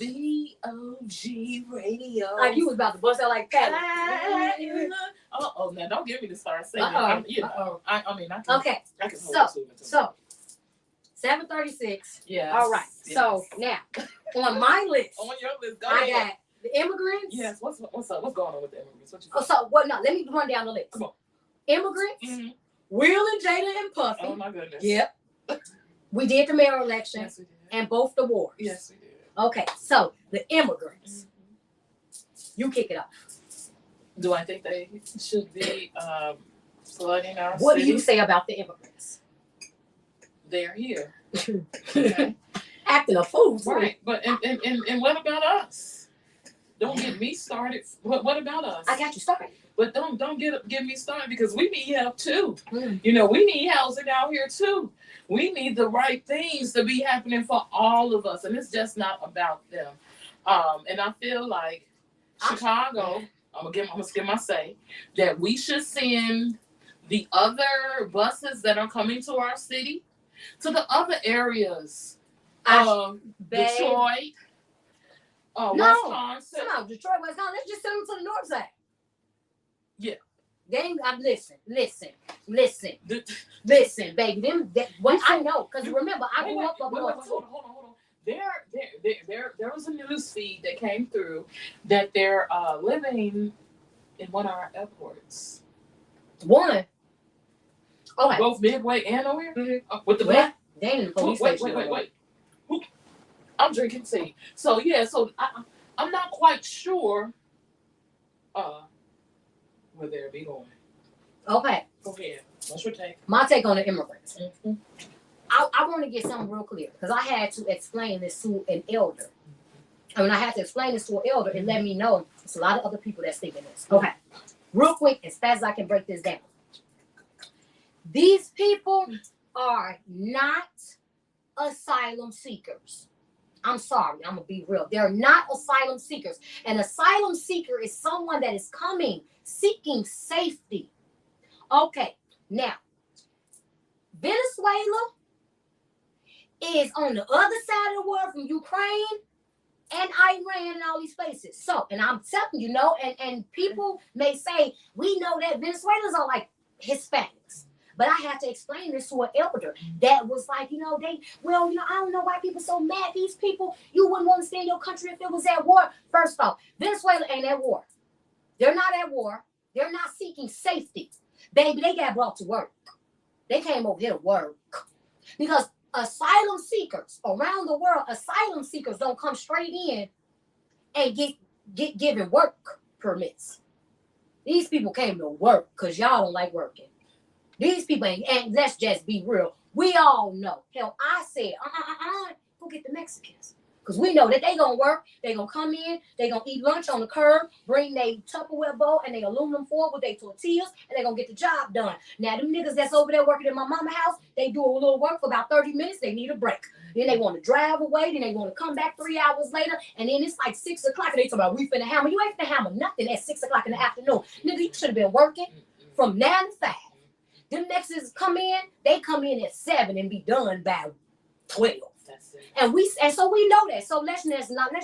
VOG Radio. Like you was about to bust out like Pat. Oh, now don't give me the start saying I can. Okay. I can so 736. Yeah. All right. Yes. So now on my list. On your list, I got the immigrants. Yes. What's up? What's going on with the immigrants? Let me run down the list. Come on. Immigrants. Mm-hmm. Will and Jada and Puffy. Oh my goodness. Yep. We did the mayor election. Yes, we did. And both the wars. Yes, we did. Okay, so the immigrants. Mm-hmm. You kick it off. Do I think they should be flooding our What city? do you say about the immigrants? They're here. Okay. acting a fool. Right, but and what about us? Don't get me started. What about us? I got you started. But don't get me started because we need help too. Mm. You know, we need housing out here too. We need the right things to be happening for all of us, and it's just not about them. And I feel like Chicago, I'm gonna give my say that we should send the other buses that are coming to our city to the other areas. Detroit, Wisconsin. No, Detroit, Wisconsin. Let's just send them to the north side. Yeah. Listen, baby. What I know, because remember, I grew up north too. Hold on. There was a news feed that came through that they're living in one of our airports. One. Okay. Both Midway and O'Hare? Mm-hmm. With the black? They ain't in the police station. Wait. I'm drinking tea. So yeah, I'm not quite sure where they'll be going. Okay. Go ahead. What's your take? My take on the immigrants. Mm-hmm. I want to get something real clear because I had to explain this to an elder. And when I had to explain this to an elder, it let me know there's a lot of other people that's thinking this. Okay. Real quick, as fast as I can break this down. These people are not asylum seekers. I'm sorry, I'm going to be real. They're not asylum seekers. An asylum seeker is someone that is coming, seeking safety. Okay, now, Venezuela is on the other side of the world from Ukraine and Iran and all these places. So, and I'm telling you, and people may say, we know that Venezuelans are like Hispanics. But I had to explain this to an elder that was like, I don't know why people so mad. These people, you wouldn't want to stay in your country if it was at war. First off, Venezuela ain't at war. They're not at war. They're not seeking safety. Baby, they got brought to work. They came over here to work. Because asylum seekers around the world, asylum seekers don't come straight in and get given work permits. These people came to work because y'all don't like working. These people ain't, and let's just be real. We all know. Hell, I said, go get the Mexicans. Because we know that they going to work. They going to come in. They going to eat lunch on the curb, bring their Tupperware bowl and their aluminum foil with their tortillas, and they going to get the job done. Now, them niggas that's over there working in my mama's house, they do a little work for about 30 minutes. They need a break. Then they want to drive away. Then they want to come back 3 hours later. And then it's like 6 o'clock, and they talk about, we finna hammer. You ain't finna hammer nothing at 6 o'clock in the afternoon. Nigga, you should have been working from 9 to 5. Them Mexicans come in, they come in at 7 and be done by 12. That's it. And so we know that. So let's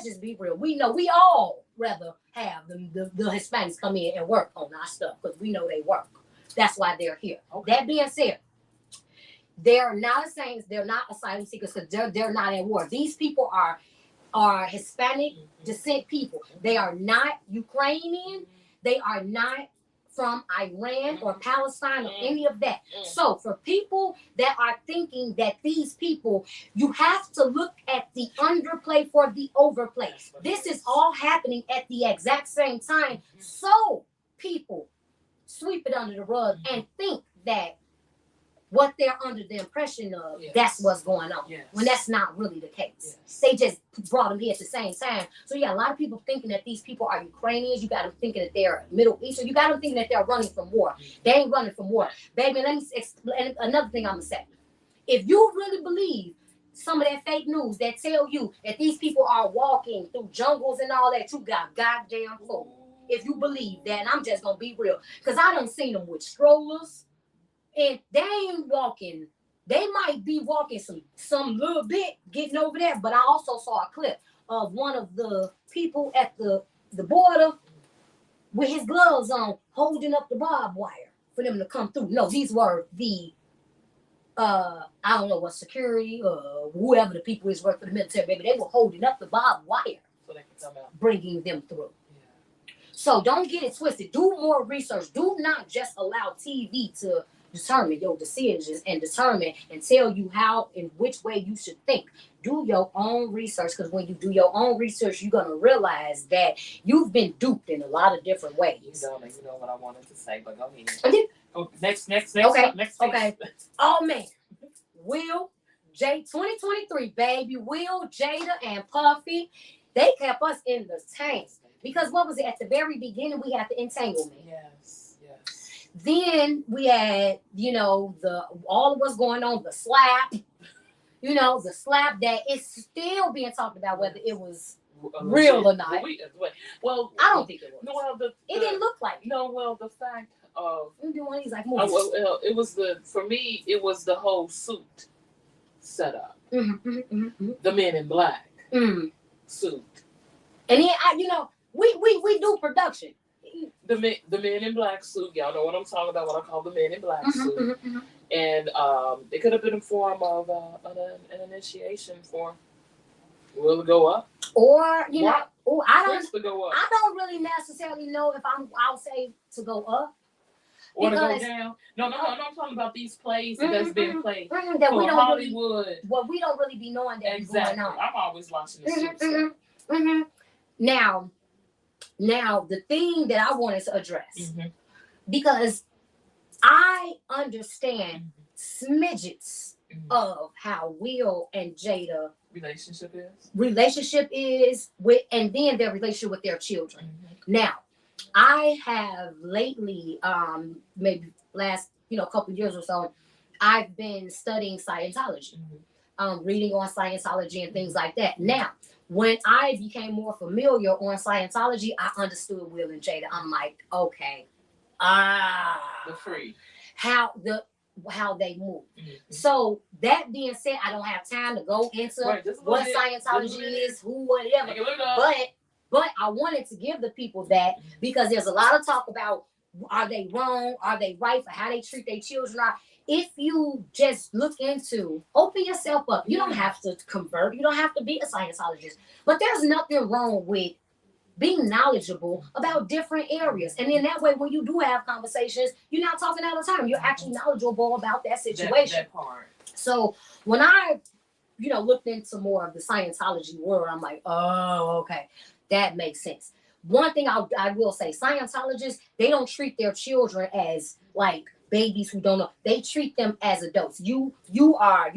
just be real. We know we all rather have the Hispanics come in and work on our stuff because we know they work. That's why they're here. Okay. That being said, they're not they're not asylum seekers because they're not at war. These people are Hispanic descent people. They are not Ukrainian. They are not from Iran or Palestine or any of that. So for people that are thinking that these people, you have to look at the underplay for the overplay. This is all happening at the exact same time. So people sweep it under the rug and think that what they're under the impression of, that's what's going on. Yes. When that's not really the case. Yes. They just brought them here at the same time. So a lot of people thinking that these people are Ukrainians. You got them thinking that they're Middle Eastern. You got them thinking that they're running from war. They ain't running from war. Baby, let me explain another thing I'm going to say. If you really believe some of that fake news that tell you that these people are walking through jungles and all that, you got goddamn fool. If you believe that, and I'm just going to be real. Because I done seen them with strollers. And they ain't walking. They might be walking some little bit getting over there. But I also saw a clip of one of the people at the border with his gloves on, holding up the barbed wire for them to come through. No, these were the I don't know what security or whoever the people is working for the military. Baby, they were holding up the barbed wire so they can come out, bringing them through. So don't get it twisted. Do more research. Do not just allow TV to determine your decisions and determine and tell you how and which way you should think. Do your own research, because when you do your own research, you're going to realize that you've been duped in a lot of different ways. You know what I wanted to say, but go ahead. Okay. Next. Okay. Oh, man. Will J 2023, baby. Will, Jada, and Puffy, they kept us in the tank. Because what was it? At the very beginning, we had the entanglement. Yes, yes. Then we had, all of what's going on, the slap. The slap that is still being talked about, whether it was real or not. Well, I don't think it was. No, well, it didn't look like it. No, well, the fact of one of these like it was for me, it was the whole suit setup. The Men in Black suit. And then we do production. The Men in Black suit, y'all know what I'm talking about. What I call the Men in Black suit, and it could have been a form of an initiation for Will to go up, or I don't really necessarily know if I'll say to go up or to go down. No, I'm talking about these plays that's been played that we don't Hollywood. We don't really be knowing that exactly. Going on. I'm always watching the Now, the thing that I wanted to address, because I understand smidgets of how Will and Jada relationship is with, and then their relationship with their children. Now, I have lately, maybe last couple of years or so, I've been studying Scientology, reading on Scientology and things like that. Now, when I became more familiar on Scientology, I understood Will and Jada. I'm like, okay, the free how they move. So that being said, I don't have time to go into what Scientology is, who, whatever. But I wanted to give the people that, because there's a lot of talk about, are they wrong? Are they right for how they treat their children? If you just look into, open yourself up. You don't have to convert. You don't have to be a Scientologist. But there's nothing wrong with being knowledgeable about different areas. And in that way, when you do have conversations, you're not talking out of time. You're actually knowledgeable about that situation. That part. So when I, looked into more of the Scientology world, I'm like, oh, okay, that makes sense. One thing I will say, Scientologists, they don't treat their children as like babies who don't know. They treat them as adults. You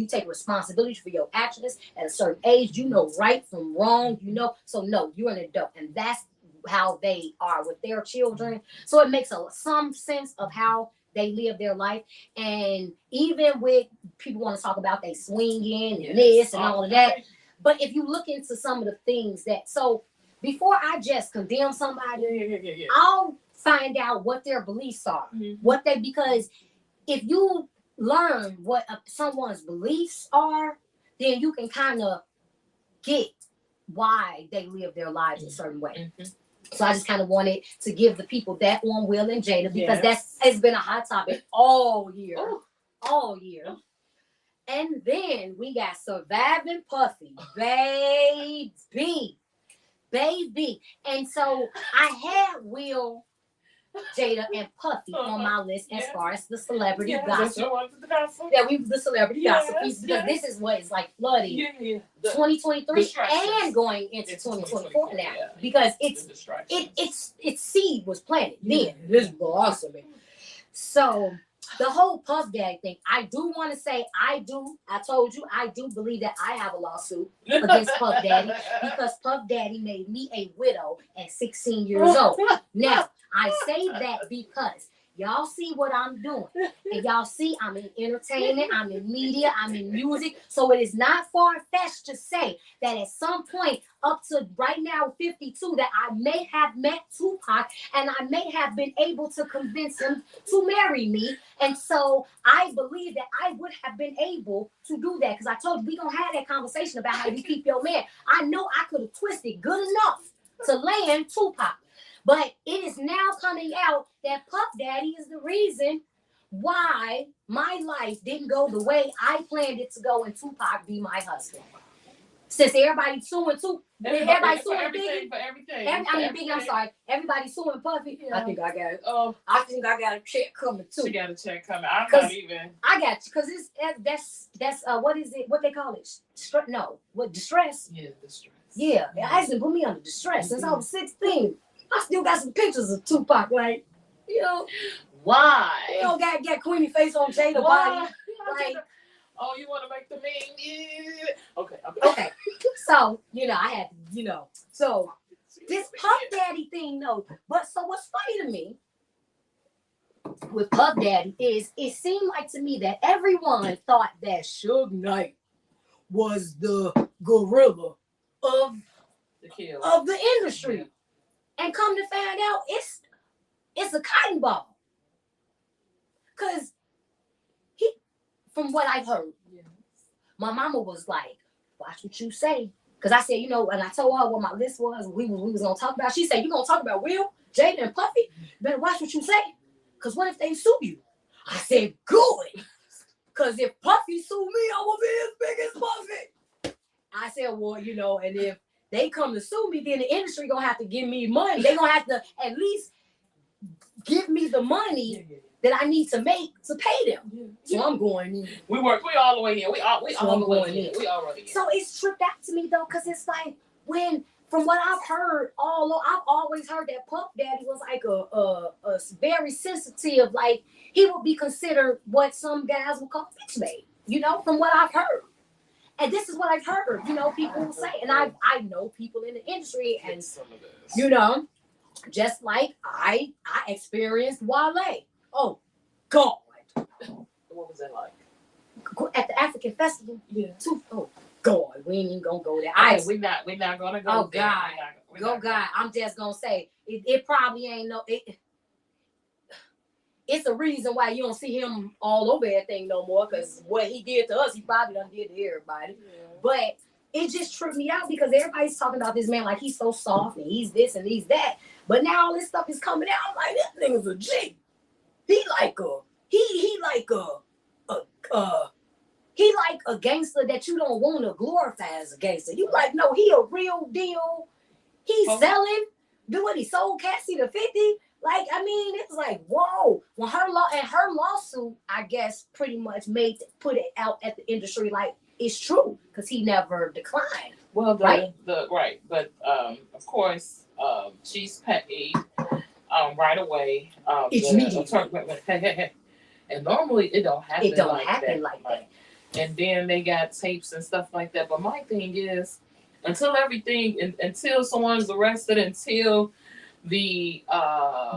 take responsibility for your actions at a certain age. You know right from wrong, So no, you're an adult. And that's how they are with their children. So it makes some sense of how they live their life. And even with people want to talk about they swinging and this and all of that. But if you look into some of the things so before I just condemn somebody, I'll find out what their beliefs are, because if you learn what someone's beliefs are, then you can kind of get why they live their lives a certain way. So I just kind of wanted to give the people that on Will and Jada, because it's been a hot topic all year. And then we got Surviving Puffy, baby. And so I had Will, Jada, and Puffy on my list as far as the celebrity gossip. The celebrity gossip piece, because this is what is like flooding 2023 and going into 2024 now, because its seed was planted then. This blossoming. So the whole Puff Daddy thing, I do want to say I told you, I do believe that I have a lawsuit against Puff Daddy, because Puff Daddy made me a widow at 16 years old. Now, I say that because y'all see what I'm doing. And y'all see I'm in entertainment, I'm in media, I'm in music. So it is not far-fetched to say that at some point up to right now, 52, that I may have met Tupac and I may have been able to convince him to marry me. And so I believe that I would have been able to do that, because I told you we gonna have that conversation about how you keep your man. I know I could have twisted good enough to land Tupac. But it is now coming out that Puff Daddy is the reason why my life didn't go the way I planned it to go and Tupac be my husband. Since everybody's suing everybody's suing Biggie. Biggie, I'm sorry. Everybody's suing Puffy. Yeah. I think I got a check coming too. She got a check coming. I'm not even. I got you, because that's what is it? What they call it? Distress? Yeah, distress. Yeah, it hasn't put me under distress since I was 16. I still got some pictures of Tupac, like, why? You don't got Queenie face on Jada body. Like, Oh, you want to make the meme? Yeah. Okay. Okay. So, I had, so this Puff Daddy thing, though. But so what's funny to me with Puff Daddy is it seemed like to me that everyone thought that Suge Knight was the gorilla of the industry. Yeah. And come to find out, it's a cotton ball. Because from what I've heard, my mama was like, watch what you say. Because I said, and I told her what my list was, we was going to talk about. She said, you going to talk about Will, Jaden, and Puffy? You better watch what you say. Because what if they sue you? I said, good. Because if Puffy sue me, I'm going to be as big as Puffy. I said, well, and if they come to sue me, then the industry going to have to give me money. They going to have to at least give me the money that I need to make to pay them. Yeah. So I'm going in. We all the way in. We all the way in. We already in. So it's tripped out to me though, because it's like from what I've heard, I've always heard that Puff Daddy was like a very sensitive, like he would be considered what some guys would call bitch made, from what I've heard. And this is what I've heard, people say. And I know people in the industry, and just like I experienced Wale. Oh, God. What was that like? At the African Festival? Yeah. Oh, God. We ain't even going to go there. We're not going to go oh, there. Oh, God. God. I'm just going to say, it probably ain't no... It's a reason why you don't see him all over everything no more, because what he did to us, he probably done did to everybody. Yeah. But it just tripped me out because everybody's talking about this man like he's so soft and he's this and he's that. But now all this stuff is coming out. I'm like, this nigga's a G. He like a gangster that you don't want to glorify as a gangster. You like, no, he a real deal. He's selling. Do what he sold Cassie to 50. Like, I mean, it's like, whoa. When her lawsuit, I guess, pretty much put it out at the industry like it's true because he never declined. Well, right, but of course, she's paid right away. It's immediate. And normally it don't happen. Like that. And then they got tapes and stuff like that. But my thing is, until someone's arrested, until the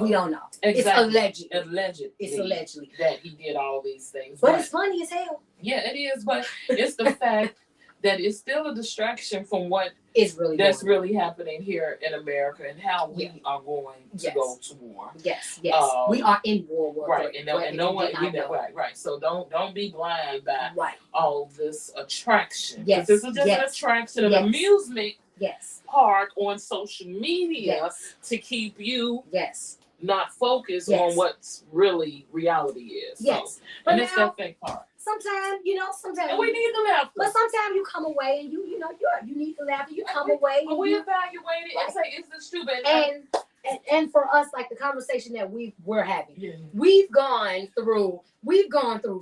we don't know. Exactly. It's allegedly that he did all these things. But it's funny as hell. Yeah, it is. But it's the fact that it's still a distraction from what really happening here in America and how we are going to go to war. Yes. We are in war. Right. And no one, right. So don't be blind by all this attraction. Yes. This is just an attraction, an amusement park on social media to keep you not focused on what's really reality is. Yes. So, and it's that fake part. Sometimes, and we need to laugh. But sometimes you come away and you need to laugh and you come away. But we evaluate it and say, is this true? And for us, like the conversation that we're having, we've gone through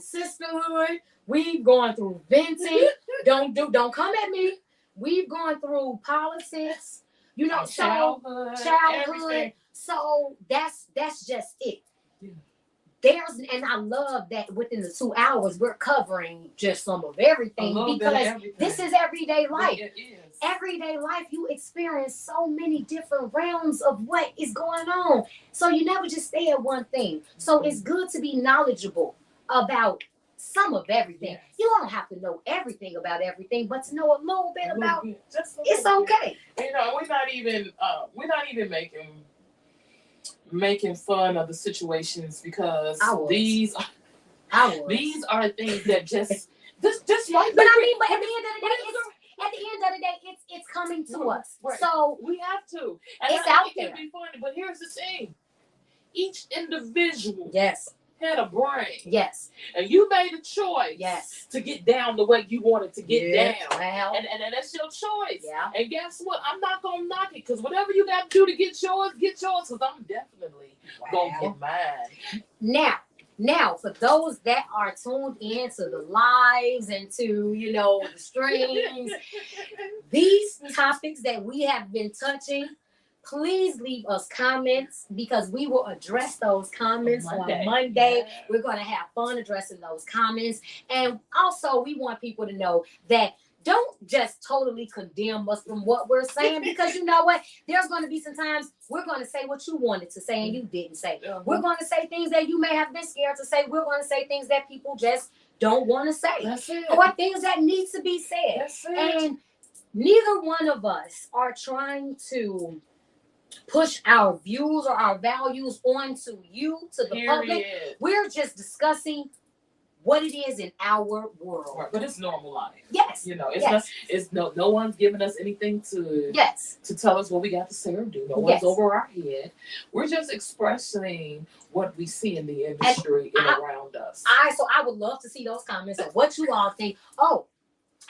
sisterhood, we've gone through venting. Don't come at me. We've gone through politics, childhood. Everything. So that's just it. Yeah. And I love that within the 2 hours we're covering just some of everything because this is everyday life. It is. Everyday life, you experience so many different realms of what is going on. So you never just stay at one thing. So it's good to be knowledgeable about some of everything. Yes. You don't have to know everything about everything, but to know a little bit about it's okay. We're not even making fun of the situations because these are things that just like. But I mean, but at the end of the day, it's coming to us. Right. So we have to. And it's out there. Be funny, but here's the thing: each individual had a brain. Yes. And you made a choice to get down the way you wanted to get down. Well, and that's your choice. Yeah. And guess what? I'm not going to knock it because whatever you got to do to get yours because I'm definitely going to get mine. Now, for those that are tuned in to the lives and to, the streams, these topics that we have been touching, please leave us comments because we will address those comments on Monday. Yeah. We're going to have fun addressing those comments. And also, we want people to know that don't just totally condemn us from what we're saying, because you know what? There's going to be some times we're going to say what you wanted to say and you didn't say. We're going to say things that you may have been scared to say. We're going to say things that people just don't want to say. That's it. Or things that need to be said. That's it. And neither one of us are trying to push our views or our values onto you, to the public. We're just discussing what it is in our world. Right, but it's normal life. Yes. You know, it's no one's giving us anything to tell us what we got to say or do. No one's over our head. We're just expressing what we see in the industry and around us. So I would love to see those comments of what you all think. Oh,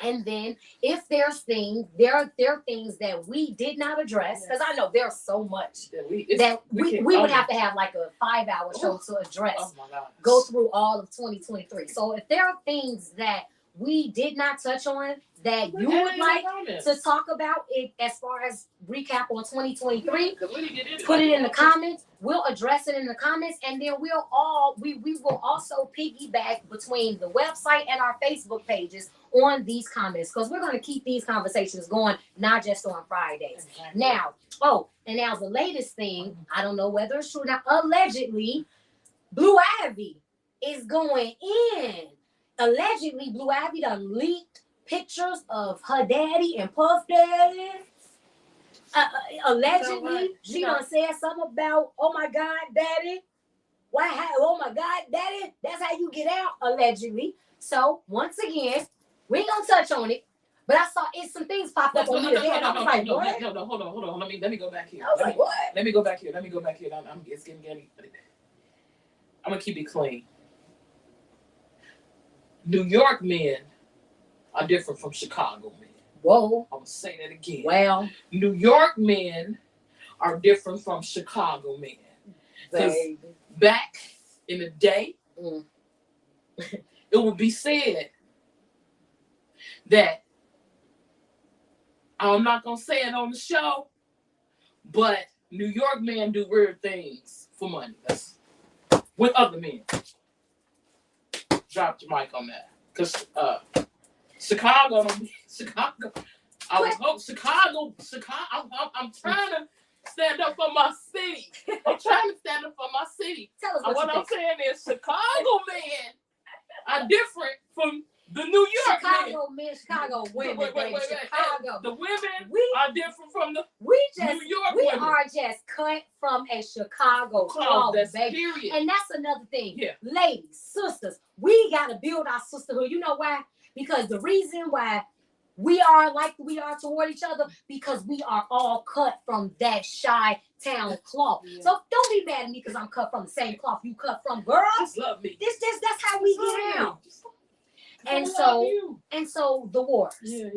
and then if there's things, there are things that we did not address, because I know there's so much that we would have to have like a 5-hour show to address. Oh my God. Go through all of 2023. So if there are things that we did not touch on that you would like to talk about it as far as recap on 2023, put it in the comments. We'll address it in the comments, and then we will also piggyback between the website and our Facebook pages on these comments, because we're going to keep these conversations going, not just on Fridays. Exactly. Now, the latest thing, I don't know whether it's true now, allegedly, Blue Ivy is going in. Allegedly, Blue Ivy done leaked pictures of her daddy and Puff Daddy. Allegedly, she done said something about, oh my God, daddy. Oh my God, daddy. That's how you get out, allegedly. So, once again, we ain't gonna touch on it. But I saw some things pop up on here. I was like, what? No, hold on. Let me go back here. I was like, what? Let me go back here. It's getting I'm gonna keep it clean. New York men are different from Chicago men. Whoa. I'm gonna say that again. Well, New York men are different from Chicago men. Because back in the day, it would be said that, I'm not gonna say it on the show, but New York men do weird things for money. That's with other men. Drop your mic on that, because Chicago. I was hope Chicago. I'm trying to stand up for my city. Tell us what I'm saying is Chicago men are different from the New York Chicago men. Chicago women. Wait. Chicago. The women are different from the New York we women. We are just cut from a Chicago cloth, baby. Period. And that's another thing. Yeah. Ladies, sisters, we got to build our sisterhood. You know why? Because the reason why we are like we are toward each other, because we are all cut from that Chi-Town cloth. Yeah. So don't be mad at me because I'm cut from the same cloth you cut from, girl. Just love me. That's how we get out. And so the wars. Yeah.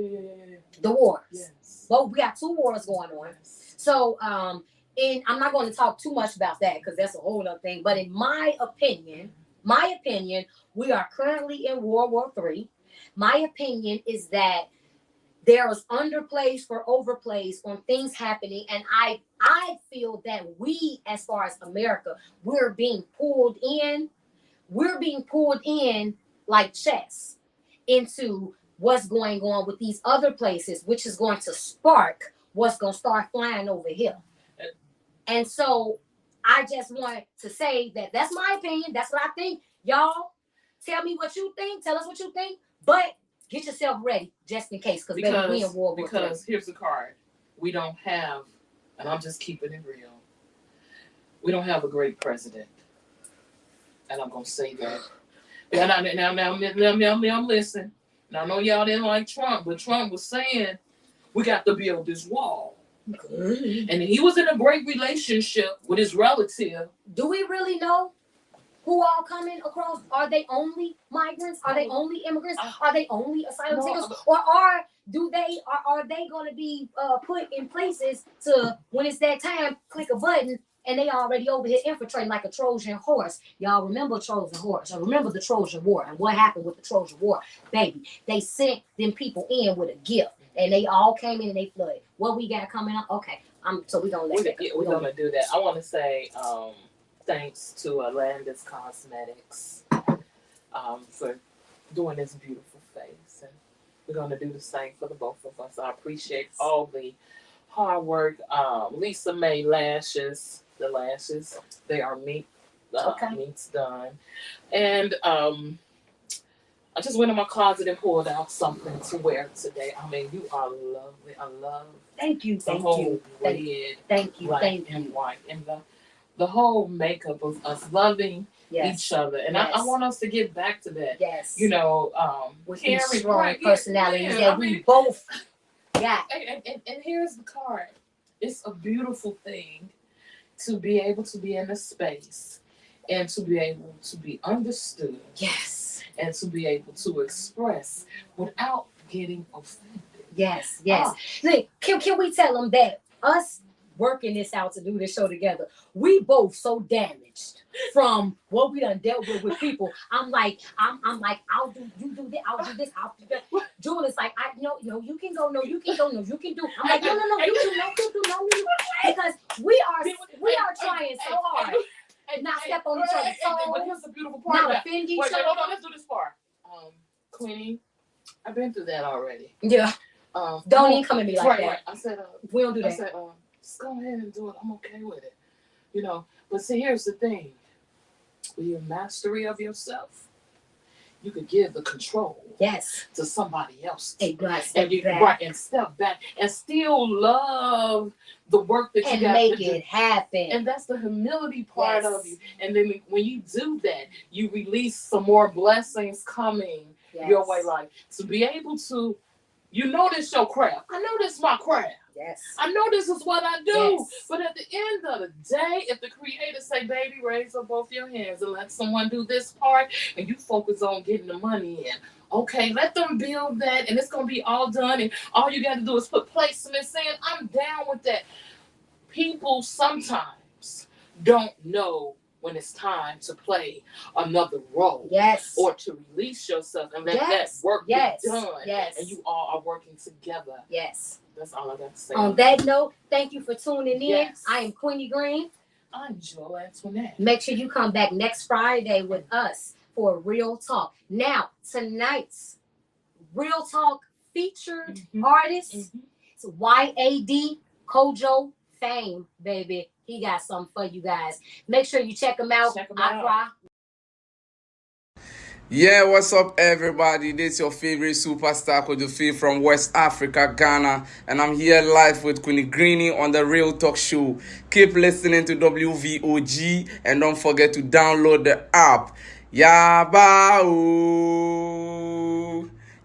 The wars. Yes. Well, we got 2 wars going on. Yes. So and I'm not going to talk too much about that because that's a whole other thing. But in my opinion, we are currently in World War III. My opinion is that there's underplays for overplays on things happening, and I feel that we, as far as America, we're being pulled in like chess into what's going on with these other places, which is going to spark what's going to start flying over here. And so I just want to say that that's my opinion. That's what I think. Y'all, tell me what you think. Tell us what you think. But get yourself ready just in case, because we in World War III. Because here's the card. We don't have, and I'm just keeping it real, we don't have a great president. And I'm going to say that. Now listen. Now I know y'all didn't like Trump, but Trump was saying we got to build this wall. And he was in a great relationship with his relative. Do we really know who all coming across? Are they only migrants? Are they only immigrants? Are they only asylum seekers? Or are they going to be put in places to, when it's that time, click a button and they already over here infiltrating like a Trojan horse? Y'all remember Trojan horse? Or remember the Trojan War and what happened with the Trojan War? Baby, they sent them people in with a gift and they all came in and they flooded. What we got coming up? Okay, So we're gonna let that go. We're gonna do that. I want to say thanks to Landis Cosmetics for doing this beautiful face, and we're gonna do the same for the both of us. I appreciate all the hard work. Lisa May lashes, the lashes, they are meat's done, and I just went in my closet and pulled out something to wear today. I mean, you are lovely. I love. Thank you. Thank you. Thank you. And white, and the whole makeup of us loving each other, and I want us to get back to that. Yes. You know, with these strong personalities that we both got. And here's the card. It's a beautiful thing to be able to be in a space and to be able to be understood. Yes. And to be able to express without getting offended. Yes. Look, can we tell them that us working this out to do this show together, we both so damaged from what we done dealt with people. I'm like, I'll do, you do this, I'll do this, I'll do that. Jewel is like, no, you can go, no, you can go, no, you can do. I'm like, no, you do, no, you do, no, you. Because we are trying so hard. And not step on each other's toes. But here's the beautiful part. Not offend each other. Hold on, let's do this part. Queenie, I've been through that already. Yeah. Don't even come at me like that. Right. I said, we don't do that. I said, just go ahead and do it. I'm okay with it. You know, but see, here's the thing. With your mastery of yourself, you could give the control to somebody else. Exactly. And step back and still love the work that you got make to it happen. And that's the humility part of you. And then when you do that, you release some more blessings coming your way. Like to be able to, this your craft. I know this is my craft. Yes. I know this is what I do. Yes. But at the end of the day, if the creator say, baby, raise up both your hands and let someone do this part, and you focus on getting the money in, okay, let them build that, and it's going to be all done, and all you got to do is put placements in. I'm down with that. People sometimes don't know when it's time to play another role. Yes. Or to release yourself and let that work be done. Yes. And you all are working together. Yes. That's all I got to say. On that note, thank you for tuning in. Yes. I am Queenie Greene. I'm Joel Antoinette. Make sure you come back next Friday with us for Real Talk. Now, tonight's Real Talk featured artist is YAD Kojo Fame, baby. He got something for you guys. Make sure you check him out. Accra. Yeah, what's up, everybody? This is your favorite superstar, Kojo from West Africa, Ghana, and I'm here live with Queenie Greene on the Real Talk Show. Keep listening to WVOG, and don't forget to download the app. Yabao,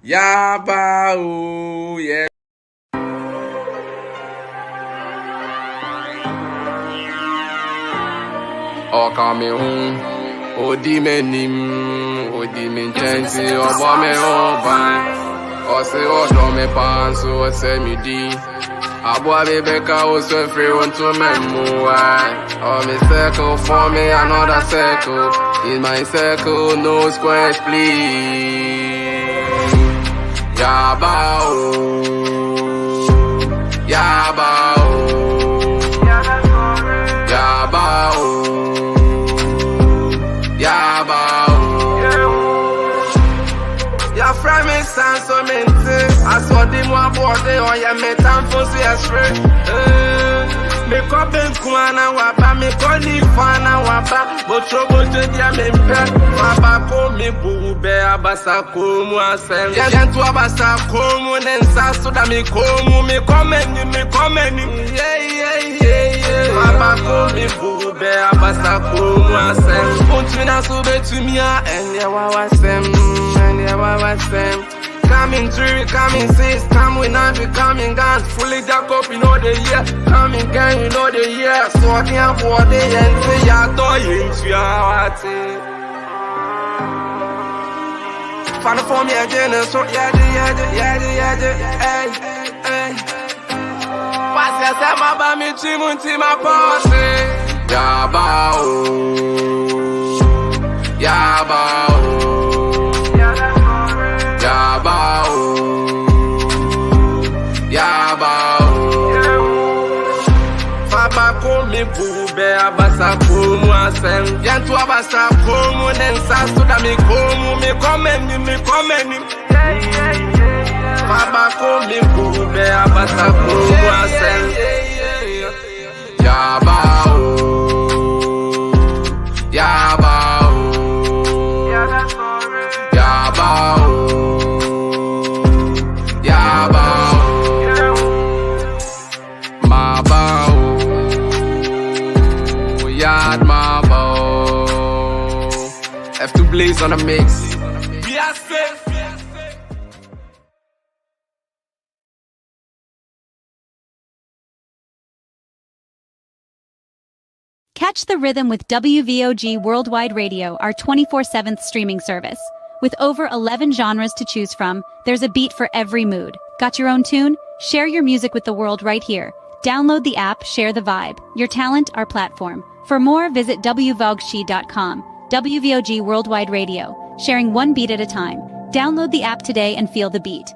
Yabao, yeah. Oh, coming home, Odi menim, Odi mintensi, Obame oban, Ose odo me panso, Ose midi, Abwa bebeka, Ose free one to memoir. Oh, me circle for me, another circle. In my circle, no squares, please. Yabao, Yabao, Yabao. Your friend is so mente. I saw them one body on your metamphos, yes, right? Me kopen kuana wapa, me koni fana wapa, botrobo to dia mempe. Wapa ko me bube abasa komu asem. Yentu abasa komu nensa soda me komu me komeni. Yeah. Wapa ko me bube abasa komu asem. Untuna sube tumia enye wawasem. Coming through, coming sis, come we not be coming guns. Fully jack up, you know the year. Coming gang, you know the year. So I can't afford it and say I thought you into your heart. Find for me again, so yeah, hey. Pass yourself about me, Chimunti, my party. Yabao, Yabao. asem Yentu abasa komu nensa suda mi komu mi komeni Baba komi kube abasa komu asem Yabao Yabao Yabao Yabao Mabao Yad Mabao F2 Blaze on the mix. Yes, Catch the rhythm with WVOG Worldwide Radio, our 24/7 streaming service. With over 11 genres to choose from, there's a beat for every mood. Got your own tune? Share your music with the world right here. Download the app, share the vibe. Your talent, our platform. For more, visit wvogshi.com. WVOG Worldwide Radio, sharing one beat at a time. Download the app today and feel the beat.